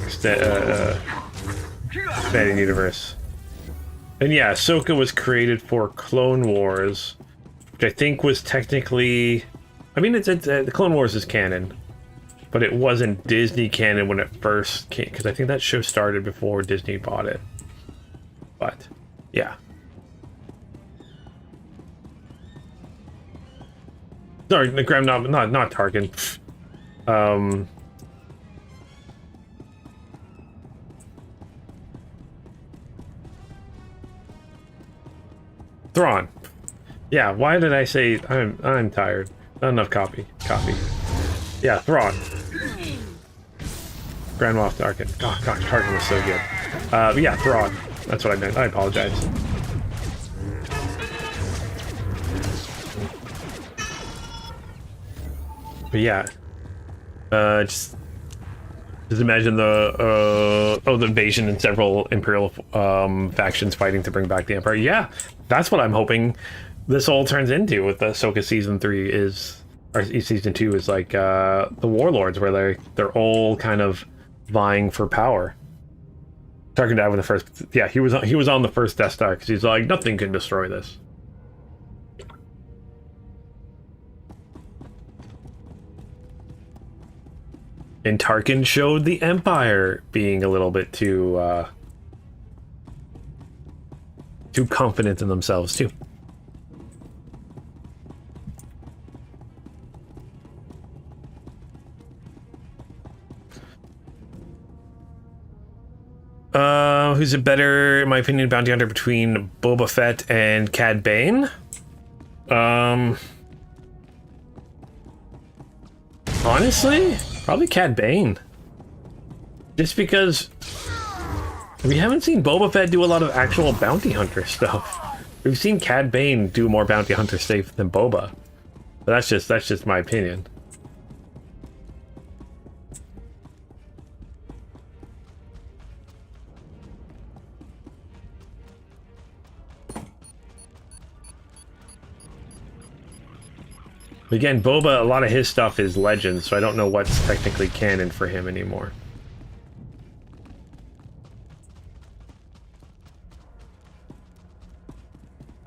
expanded universe. And yeah, Ahsoka was created for Clone Wars, which I think was technically... I mean, the Clone Wars is canon, but it wasn't Disney canon when it first came, because I think that show started before Disney bought it. But, yeah. Sorry, Graham, not Tarkin. Thrawn. Yeah, why did I say I'm tired? Not enough coffee. Yeah, Thrawn. Grand Moff Tarkin. Oh gosh, Tarkin was so good. But yeah, Thrawn. That's what I meant. I apologize. But yeah. Just imagine the invasion and several Imperial factions fighting to bring back the Empire. Yeah, that's what I'm hoping this all turns into with the Ahsoka season 3 is, or season 2 is like the warlords, where they're all kind of vying for power. Tarkin died when the first, yeah, he was on the first Death Star because he's like, nothing can destroy this. And Tarkin showed the Empire being a little bit too confident in themselves too. Who's a better, in my opinion, bounty hunter between Boba Fett and Cad Bane? Honestly, probably Cad Bane. Just because we haven't seen Boba Fett do a lot of actual bounty hunter stuff. We've seen Cad Bane do more bounty hunter stuff than Boba. But that's just my opinion. Again, Boba, a lot of his stuff is legend, so I don't know what's technically canon for him anymore.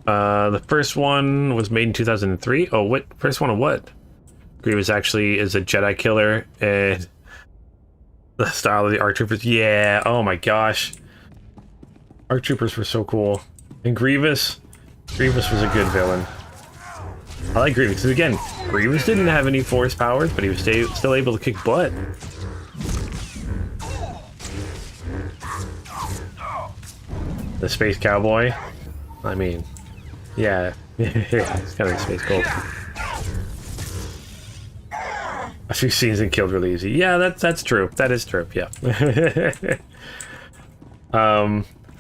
The first one was made in 2003. Oh, what? First one of what? Grievous actually is a Jedi killer, and the style of the ARC Troopers. Yeah, oh my gosh. ARC Troopers were so cool. And Grievous was a good villain. I like Grievous, because again, Grievous didn't have any force powers, but he was still able to kick butt. The Space Cowboy? I mean, yeah, it's kind of a space cult. A few scenes in Killed Really Easy. Yeah, that's true. That is true, yeah.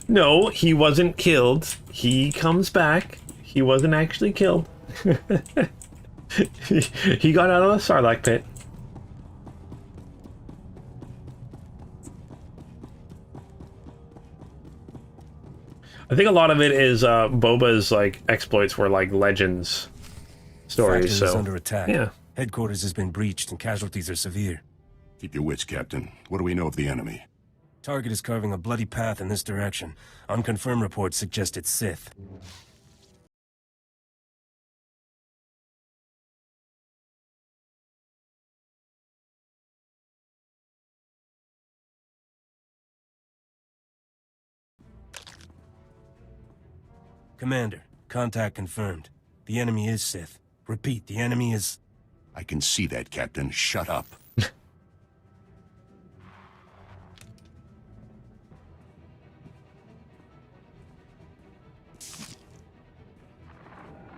No, he wasn't killed. He comes back. He wasn't actually killed. He got out of the Sarlacc pit. I think a lot of it is Boba's like exploits were like legends stories. Factor is under attack. Yeah. Headquarters has been breached and casualties are severe. Keep your wits, Captain. What do we know of the enemy? Target is carving a bloody path in this direction. Unconfirmed reports suggest it's Sith. Commander, contact confirmed. The enemy is Sith. Repeat, the enemy is... I can see that, Captain. Shut up.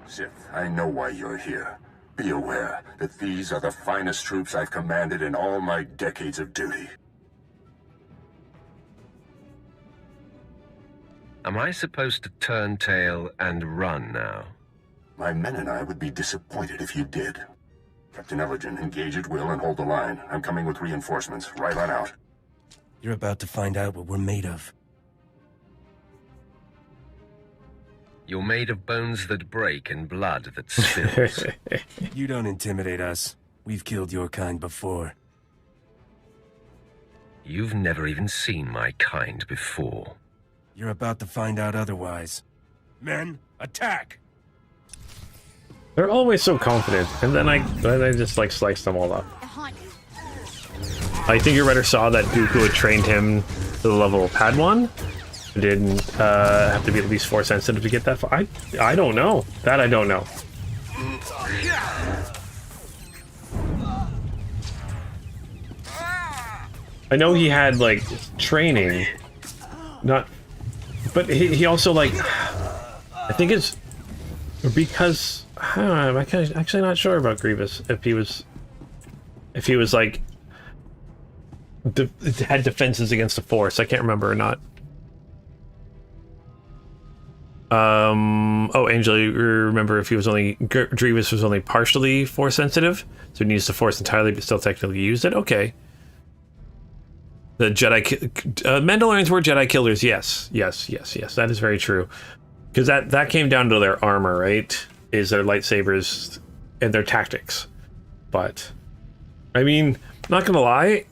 Sith, I know why you're here. Be aware that these are the finest troops I've commanded in all my decades of duty. Am I supposed to turn tail and run now? My men and I would be disappointed if you did. Captain Elgin, engage at will and hold the line. I'm coming with reinforcements. Right on out. You're about to find out what we're made of. You're made of bones that break and blood that spills. You don't intimidate us. We've killed your kind before. You've never even seen my kind before. You're about to find out otherwise. Men, attack! They're always so confident, and then I just like slice them all up. I think your writer saw that Dooku had trained him to the level of Padawan. Didn't have to be at least Force sensitive to get that far. I don't know. That I don't know. I know he had like training, not, but he also like, I think it's because I'm actually not sure about Grievous if he was like had defenses against the Force. I can't remember or not. Oh, Angel, you remember if he was only Grievous was only partially Force sensitive, so he needs the Force entirely, but still technically used it. Okay. The Jedi Mandalorians were Jedi killers. Yes, that is very true. Because that came down to their armor, right? Is their lightsabers and their tactics. But I mean, not gonna lie,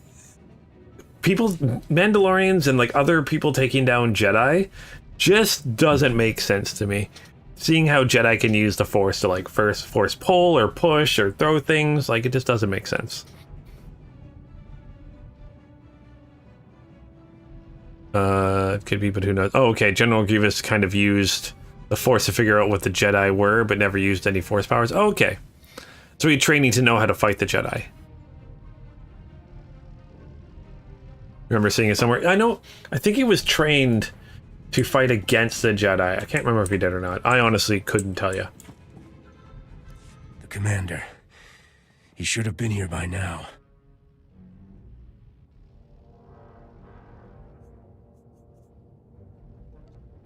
Mandalorians and like other people taking down Jedi just doesn't make sense to me. Seeing how Jedi can use the Force to like first Force pull or push or throw things, like it just doesn't make sense. Could be, but who knows? Oh, okay. General Grievous kind of used the Force to figure out what the Jedi were, but never used any Force powers. Oh, okay. So he's training to know how to fight the Jedi. Remember seeing it somewhere? I think he was trained to fight against the Jedi. I can't remember if he did or not. I honestly couldn't tell you. The commander. He should have been here by now.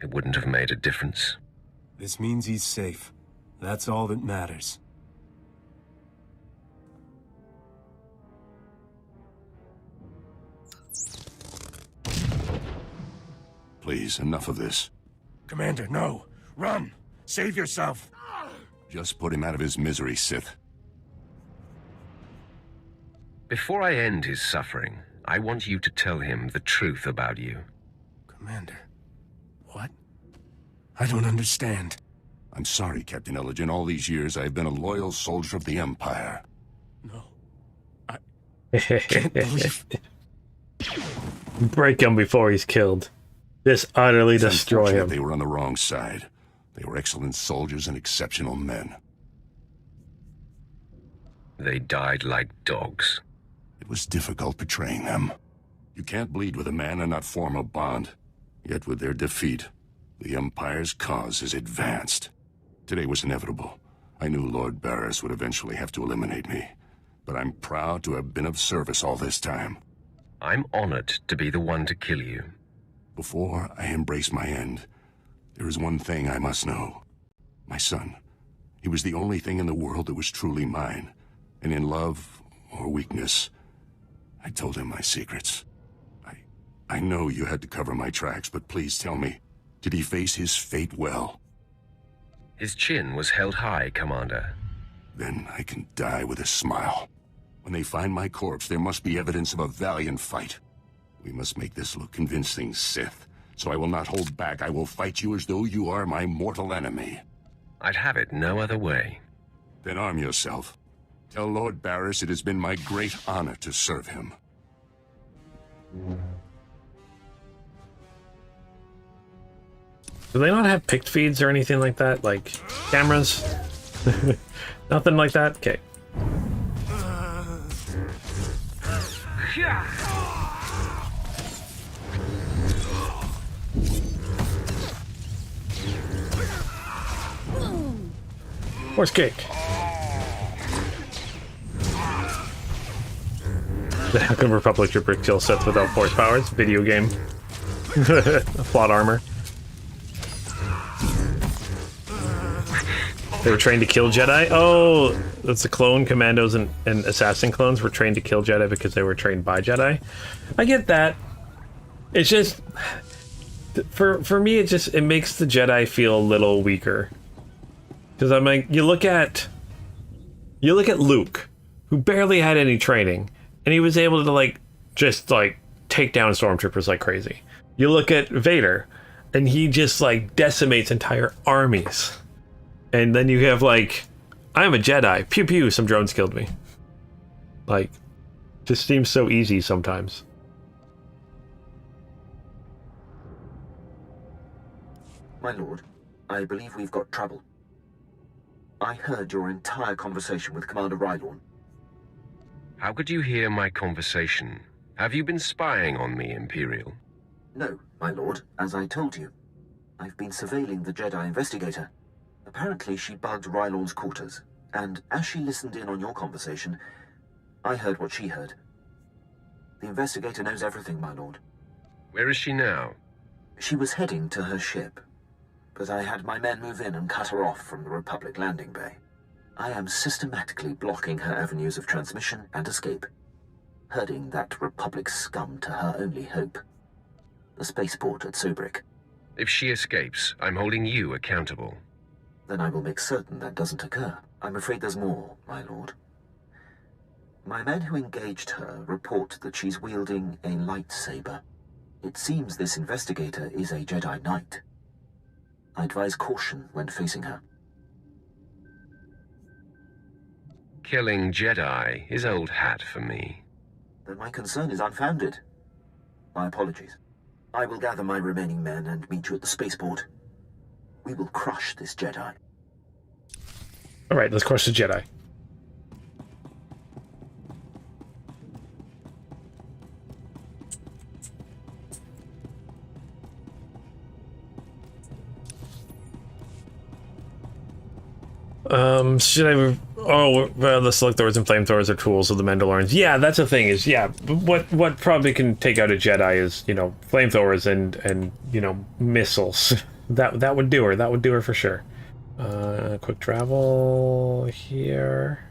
It wouldn't have made a difference. This means he's safe. That's all that matters. Please, enough of this. Commander, no. Run! Save yourself! Just put him out of his misery, Sith. Before I end his suffering, I want you to tell him the truth about you. Commander. What? I don't understand. I'm sorry, Captain Elgin. All these years, I've been a loyal soldier of the Empire. No. I can't believe... Break him before he's killed. Just utterly destroy him. They were on the wrong side. They were excellent soldiers and exceptional men. They died like dogs. It was difficult betraying them. You can't bleed with a man and not form a bond. Yet with their defeat, the Empire's cause has advanced. Today was inevitable. I knew Lord Barris would eventually have to eliminate me. But I'm proud to have been of service all this time. I'm honored to be the one to kill you. Before I embrace my end, there is one thing I must know. My son. He was the only thing in the world that was truly mine. And in love or weakness, I told him my secrets. I know you had to cover my tracks, but please tell me, did he face his fate well? His chin was held high, Commander. Then I can die with a smile. When they find my corpse, there must be evidence of a valiant fight. We must make this look convincing, Sith. So I will not hold back. I will fight you as though you are my mortal enemy. I'd have it no other way. Then arm yourself. Tell Lord Barris it has been my great honor to serve him. Do they not have picked feeds or anything like that? Like cameras? Nothing like that? Okay. Horse cake. How can Republic Trooper kill Sith without force powers? Video game. Plot armor. They were trained to kill Jedi? Oh, that's the clone commandos and assassin clones were trained to kill Jedi because they were trained by Jedi. I get that. It's just... for me, it makes the Jedi feel a little weaker. Because I'm like, you look at Luke, who barely had any training, and he was able to just take down stormtroopers like crazy. You look at Vader, and he just decimates entire armies. And then you have I'm a Jedi. Pew pew, some drones killed me. Just seems so easy sometimes. My lord, I believe we've got trouble. I heard your entire conversation with Commander Rylorn. How could you hear my conversation? Have you been spying on me, Imperial? No, my lord, as I told you. I've been surveilling the Jedi investigator. Apparently she bugged Rylorn's quarters, and as she listened in on your conversation, I heard what she heard. The investigator knows everything, my lord. Where is she now? She was heading to her ship, but I had my men move in and cut her off from the Republic landing bay. I am systematically blocking her avenues of transmission and escape, herding that Republic scum to her only hope, the spaceport at Sobrik. If she escapes, I'm holding you accountable. Then I will make certain that doesn't occur. I'm afraid there's more, my lord. My men who engaged her report that she's wielding a lightsaber. It seems this investigator is a Jedi Knight. I advise caution when facing her. Killing Jedi is old hat for me. Then my concern is unfounded. My apologies. I will gather my remaining men and meet you at the spaceport. We will crush this Jedi. Alright, let's crush the Jedi. Should I... Oh, well, the selectors and flamethrowers are tools of the Mandalorians. Yeah, that's the thing is, yeah, what probably can take out a Jedi is, flamethrowers and missiles. That would do her. That would do her for sure. Quick travel here.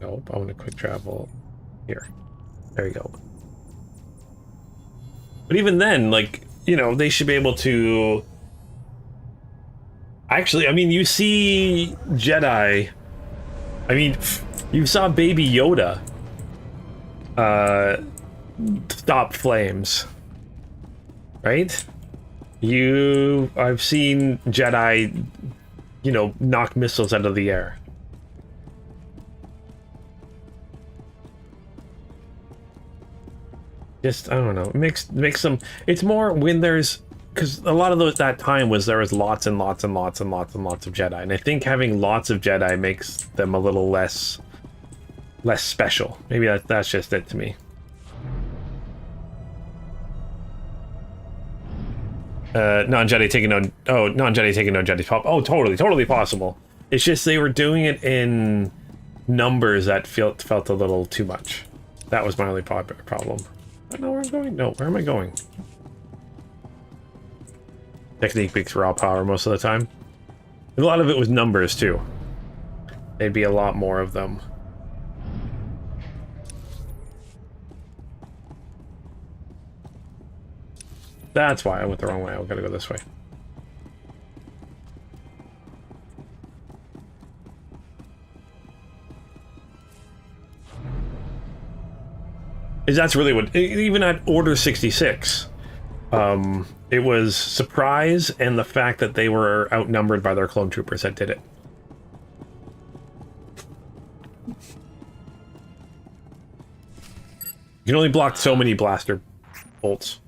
Nope, I want to quick travel here. There you go. But even then, they should be able to... Actually, I mean, you see Jedi... I mean, you saw Baby Yoda stop flames. Right? I've seen Jedi, knock missiles out of the air. Just, I don't know, makes them, it's more when there's, because a lot of that time there was lots and lots and lots and lots and lots of Jedi, and I think having lots of Jedi makes them a little less special. Maybe that's just it to me. Non-Jedi taking on... Oh, non-Jedi taking on Jedi pop. Oh, totally possible. It's just they were doing it in numbers that felt a little too much. That was my only problem. I don't know where I'm going. No, where am I going? Technique beats raw power most of the time. A lot of it was numbers, too. There'd be a lot more of them. That's why I went the wrong way. I gotta go this way. That's really what... Even at Order 66, it was surprise and the fact that they were outnumbered by their clone troopers that did it. You can only block so many blaster bolts.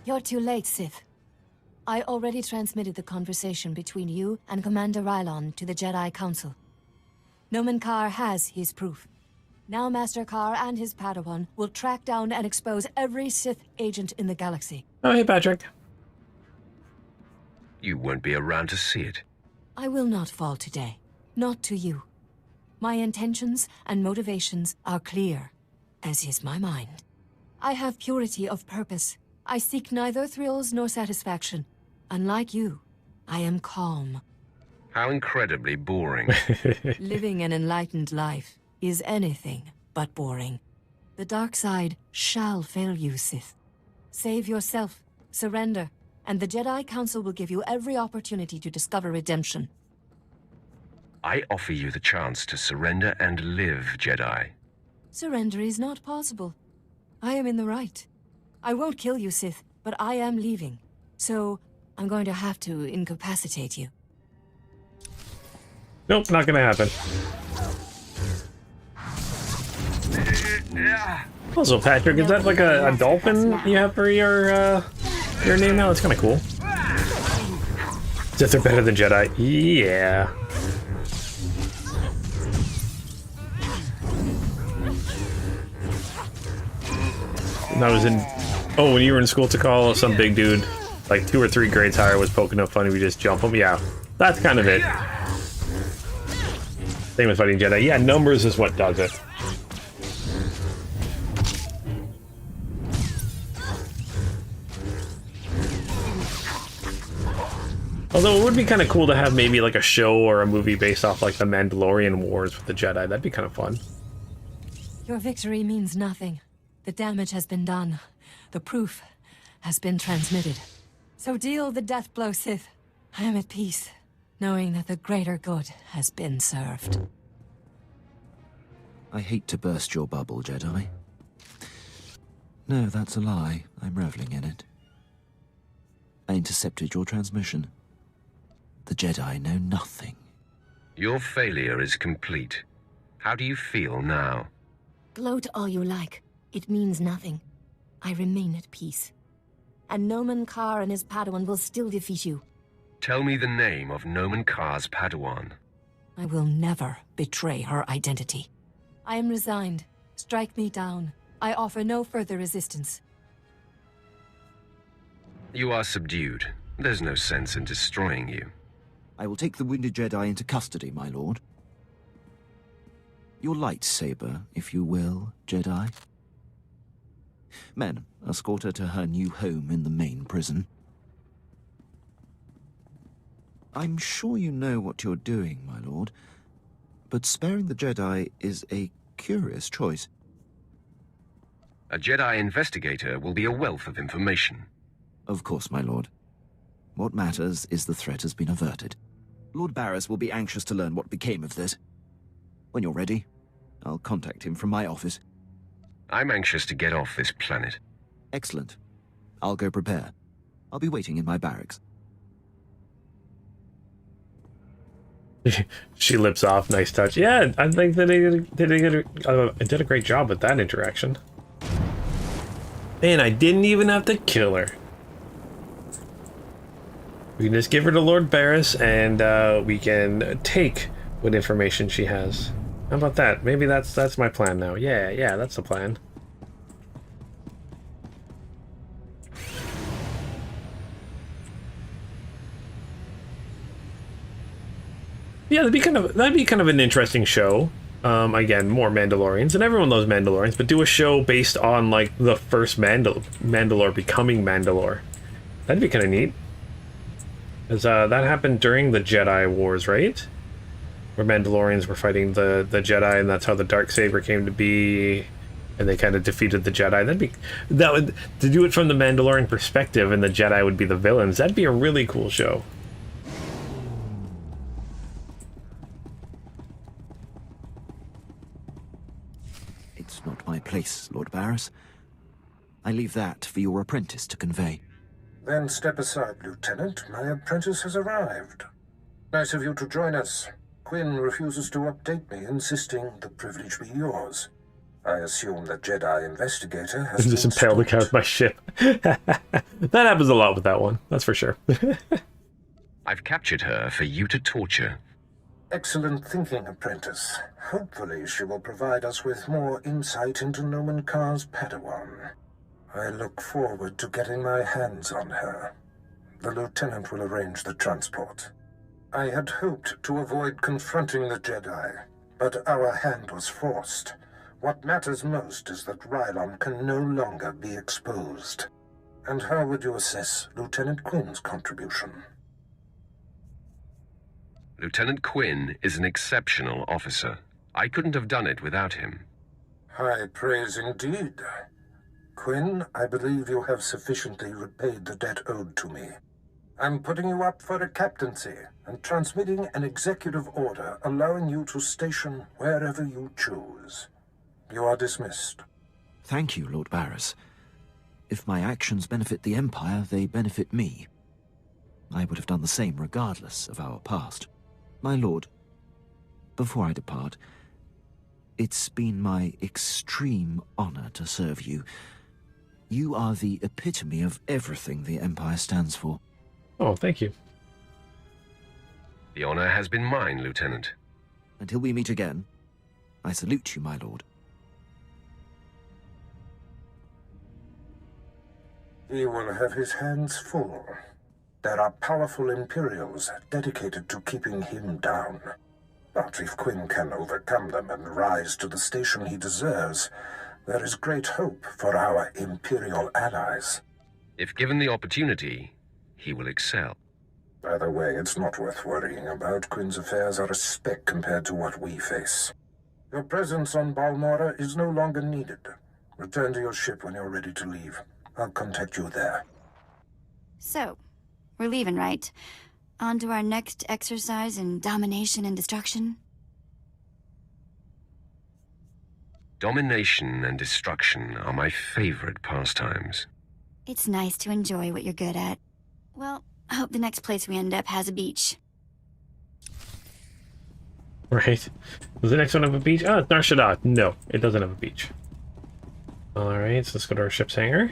You're too late, Sith. I already transmitted the conversation between you and Commander Rylon to the Jedi Council. Nomen Karr has his proof. Now Master Karr and his Padawan will track down and expose every Sith agent in the galaxy. Oh, hey, Patrick. You won't be around to see it. I will not fall today. Not to you. My intentions and motivations are clear, as is my mind. I have purity of purpose. I seek neither thrills nor satisfaction. Unlike you, I am calm. How incredibly boring. Living an enlightened life is anything but boring. The dark side shall fail you, Sith. Save yourself, surrender, and the Jedi Council will give you every opportunity to discover redemption. I offer you the chance to surrender and live, Jedi. Surrender is not possible. I am in the right. I won't kill you, Sith, but I am leaving. So, I'm going to have to incapacitate you. Nope, not gonna happen. Also, Patrick, is that like a dolphin you have for your name now? That's kind of cool. Sith are better than Jedi. Yeah. And I was in... Oh, when you were in school to call some big dude, like 2 or 3 grades higher, was poking up fun and we just jump him? Yeah, that's kind of it. Same with fighting Jedi. Yeah, numbers is what does it. Although it would be kind of cool to have maybe like a show or a movie based off like the Mandalorian Wars with the Jedi. That'd be kind of fun. Your victory means nothing. The damage has been done. The proof has been transmitted. So deal the death blow, Sith. I am at peace, knowing that the greater good has been served. I hate to burst your bubble, Jedi. No, that's a lie. I'm reveling in it. I intercepted your transmission. The Jedi know nothing. Your failure is complete. How do you feel now? Gloat all you like. It means nothing. I remain at peace. And Noman Carr and his Padawan will still defeat you. Tell me the name of Noman Carr's Padawan. I will never betray her identity. I am resigned. Strike me down. I offer no further resistance. You are subdued. There's no sense in destroying you. I will take the wounded Jedi into custody, my lord. Your lightsaber, if you will, Jedi. Men, escort her to her new home in the main prison. I'm sure you know what you're doing, my lord, but sparing the Jedi is a curious choice. A Jedi investigator will be a wealth of information. Of course, my lord. What matters is the threat has been averted. Lord Barris will be anxious to learn what became of this. When you're ready, I'll contact him from my office. I'm anxious to get off this planet. Excellent. I'll go prepare. I'll be waiting in my barracks. She lips off. Nice touch. Yeah, I think that they did a great job with that interaction. And I didn't even have to kill her. We can just give her to Lord Barris, and we can take what information she has. How about that? Maybe that's my plan now. Yeah, that's the plan. Yeah, that'd be kind of an interesting show. Again, more Mandalorians, and everyone loves Mandalorians, but do a show based on like the first Mandalore becoming Mandalore. That'd be kind of neat. Because that happened during the Jedi Wars, right? Where Mandalorians were fighting the Jedi, and that's how the Darksaber came to be, and they kind of defeated the Jedi. To do it from the Mandalorian perspective, and the Jedi would be the villains. That'd be a really cool show. It's not my place, Lord Barris. I leave that for your apprentice to convey. Then step aside, Lieutenant. My apprentice has arrived. Nice of you to join us. Quinn refuses to update me, insisting the privilege be yours. I assume the Jedi investigator has just impaled the cat with my ship. That happens a lot with that one, that's for sure. I've captured her for you to torture. Excellent thinking, apprentice. Hopefully she will provide us with more insight into Noman Carr's Padawan. I look forward to getting my hands on her. The lieutenant will arrange the transport. I had hoped to avoid confronting the Jedi, but our hand was forced. What matters most is that Rylon can no longer be exposed. And how would you assess Lieutenant Quinn's contribution? Lieutenant Quinn is an exceptional officer. I couldn't have done it without him. High praise indeed. Quinn, I believe you have sufficiently repaid the debt owed to me. I'm putting you up for a captaincy and transmitting an executive order allowing you to station wherever you choose. You are dismissed. Thank you, Lord Barris. If my actions benefit the Empire, they benefit me. I would have done the same regardless of our past. My lord, before I depart, it's been my extreme honor to serve you. You are the epitome of everything the Empire stands for. Oh, thank you. The honor has been mine, Lieutenant. Until we meet again, I salute you, my lord. He will have his hands full. There are powerful Imperials dedicated to keeping him down. But if Quinn can overcome them and rise to the station he deserves, there is great hope for our Imperial allies. If given the opportunity, he will excel. By the way, it's not worth worrying about. Quinn's affairs are a speck compared to what we face. Your presence on Balmora is no longer needed. Return to your ship when you're ready to leave. I'll contact you there. So, we're leaving, right? On to our next exercise in domination and destruction? Domination and destruction are my favorite pastimes. It's nice to enjoy what you're good at. Well, I hope the next place we end up has a beach. Right. Does the next one have a beach? Oh, it's Nar Shaddaa. No, it doesn't have a beach. Alright, so let's go to our ship's hangar.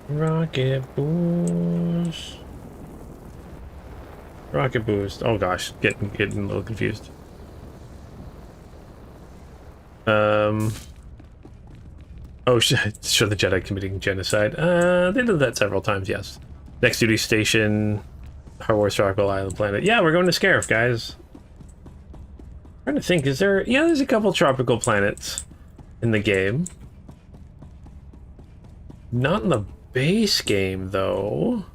Rocket boost. Rocket boost. Oh gosh, getting a little confused. Oh, show the Jedi committing genocide. They did that several times, yes. Next duty station, Star Wars Tropical Island planet. Yeah, we're going to Scarif, guys. I'm trying to think, is there... Yeah, there's a couple tropical planets in the game. Not in the base game, though.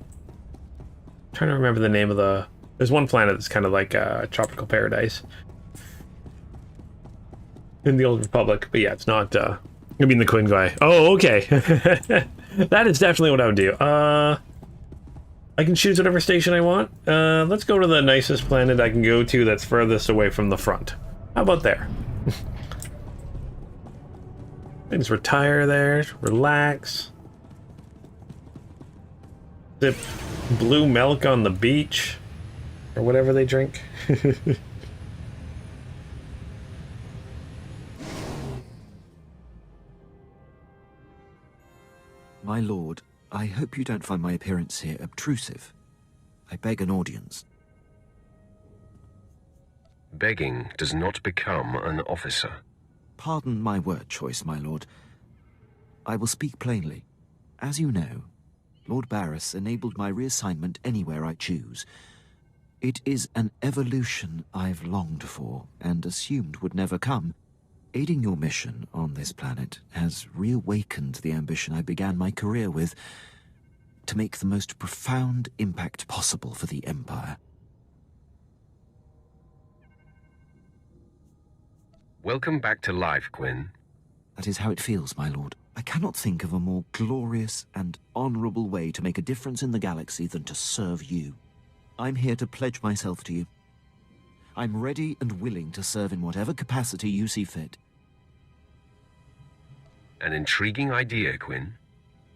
I'm trying to remember the name of the... There's one planet that's kind of like a tropical paradise in the Old Republic, but yeah, it's not, I mean the Quinn guy. Oh, okay. That is definitely what I would do. I can choose whatever station I want. Let's go to the nicest planet I can go to that's furthest away from the front. How about there? Just retire there, relax. Sip blue milk on the beach, or whatever they drink. My lord, I hope you don't find my appearance here obtrusive. I beg an audience. Begging does not become an officer. Pardon my word choice, my lord. I will speak plainly. As you know, Lord Barris enabled my reassignment anywhere I choose. It is an evolution I've longed for and assumed would never come. Aiding your mission on this planet has reawakened the ambition I began my career with, to make the most profound impact possible for the Empire. Welcome back to life, Quinn. That is how it feels, my lord. I cannot think of a more glorious and honorable way to make a difference in the galaxy than to serve you. I'm here to pledge myself to you. I'm ready and willing to serve in whatever capacity you see fit. An intriguing idea, Quinn.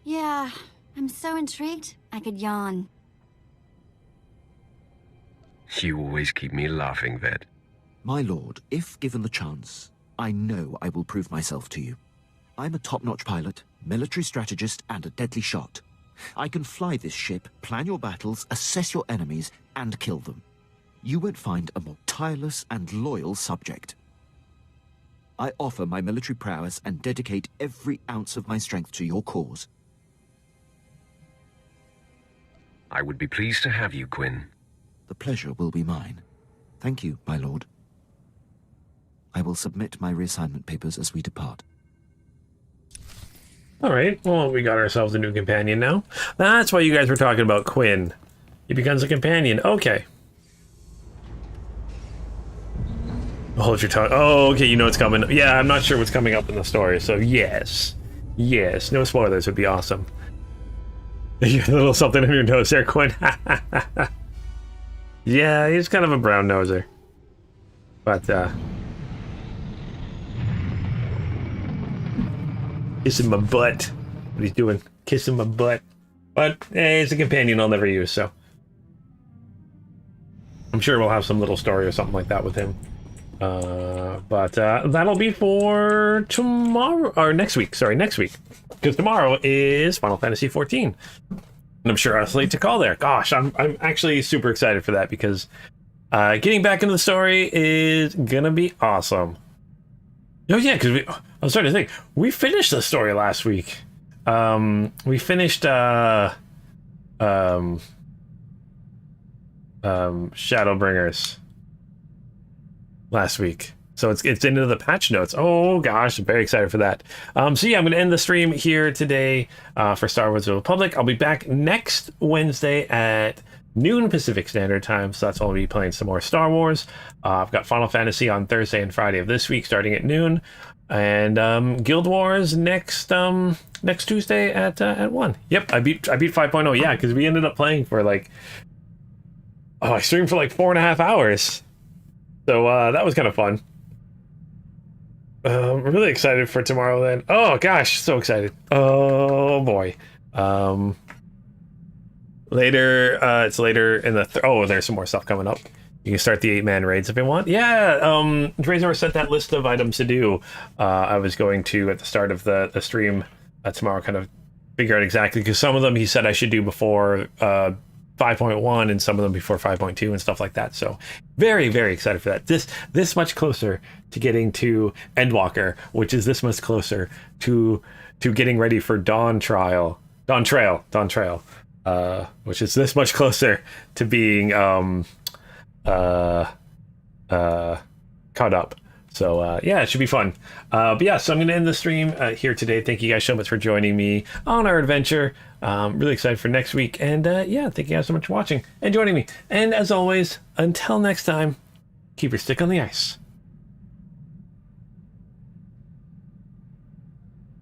Yeah, I'm so intrigued, I could yawn. You always keep me laughing, Ved. My lord, if given the chance, I know I will prove myself to you. I'm a top-notch pilot, military strategist, and a deadly shot. I can fly this ship, plan your battles, assess your enemies, and kill them. You won't find a more tireless and loyal subject. I offer my military prowess and dedicate every ounce of my strength to your cause. I would be pleased to have you, Quinn. The pleasure will be mine. Thank you, my lord. I will submit my reassignment papers as we depart. All right. Well, we got ourselves a new companion now. That's why you guys were talking about Quinn. He becomes a companion. Okay. Hold your tongue. Oh, okay. You know what's coming. Yeah, I'm not sure what's coming up in the story. So yes. Yes. No spoilers would be awesome. You got a little something in your nose there, Quinn. Yeah, he's kind of a brown noser. But, kissing my butt. What he's doing. Kissing my butt. But, hey, it's a companion I'll never use, so. I'm sure we'll have some little story or something like that with him. But that'll be for tomorrow, or next week. Sorry, next week. Because tomorrow is Final Fantasy XIV. And I'm sure I was late to call there. Gosh, I'm actually super excited for that because getting back into the story is gonna be awesome. Oh yeah, because I was starting to think we finished the story last week. We finished Shadowbringers last week. So it's into the patch notes. Oh gosh, I'm very excited for that. So yeah, I'm gonna end the stream here today for Star Wars: The Republic. I'll be back next Wednesday at noon Pacific Standard Time, so that's when I'll be playing some more Star Wars. I've got Final Fantasy on Thursday and Friday of this week starting at noon. And Guild Wars next Tuesday at 1. Yep, I beat 5.0, yeah, because we ended up playing for like I streamed for like 4.5 hours. So that was kind of fun. I'm really excited for tomorrow then. Oh gosh, so excited. Oh boy. Later, it's later in the there's some more stuff coming up. You can start the 8-man raids if you want. Yeah, Drazor sent that list of items to do. I was going to, at the start of the stream tomorrow, kind of figure out exactly, because some of them he said I should do before 5.1 and some of them before 5.2 and stuff like that. So very, very excited for that. This much closer to getting to Endwalker, which is this much closer to getting ready for Dawn Trail, which is this much closer to being caught up. So yeah, it should be fun. But yeah, so I'm going to end the stream here today. Thank you guys so much for joining me on our adventure. Really excited for next week. And yeah, thank you guys so much for watching and joining me. And as always, until next time, keep your stick on the ice.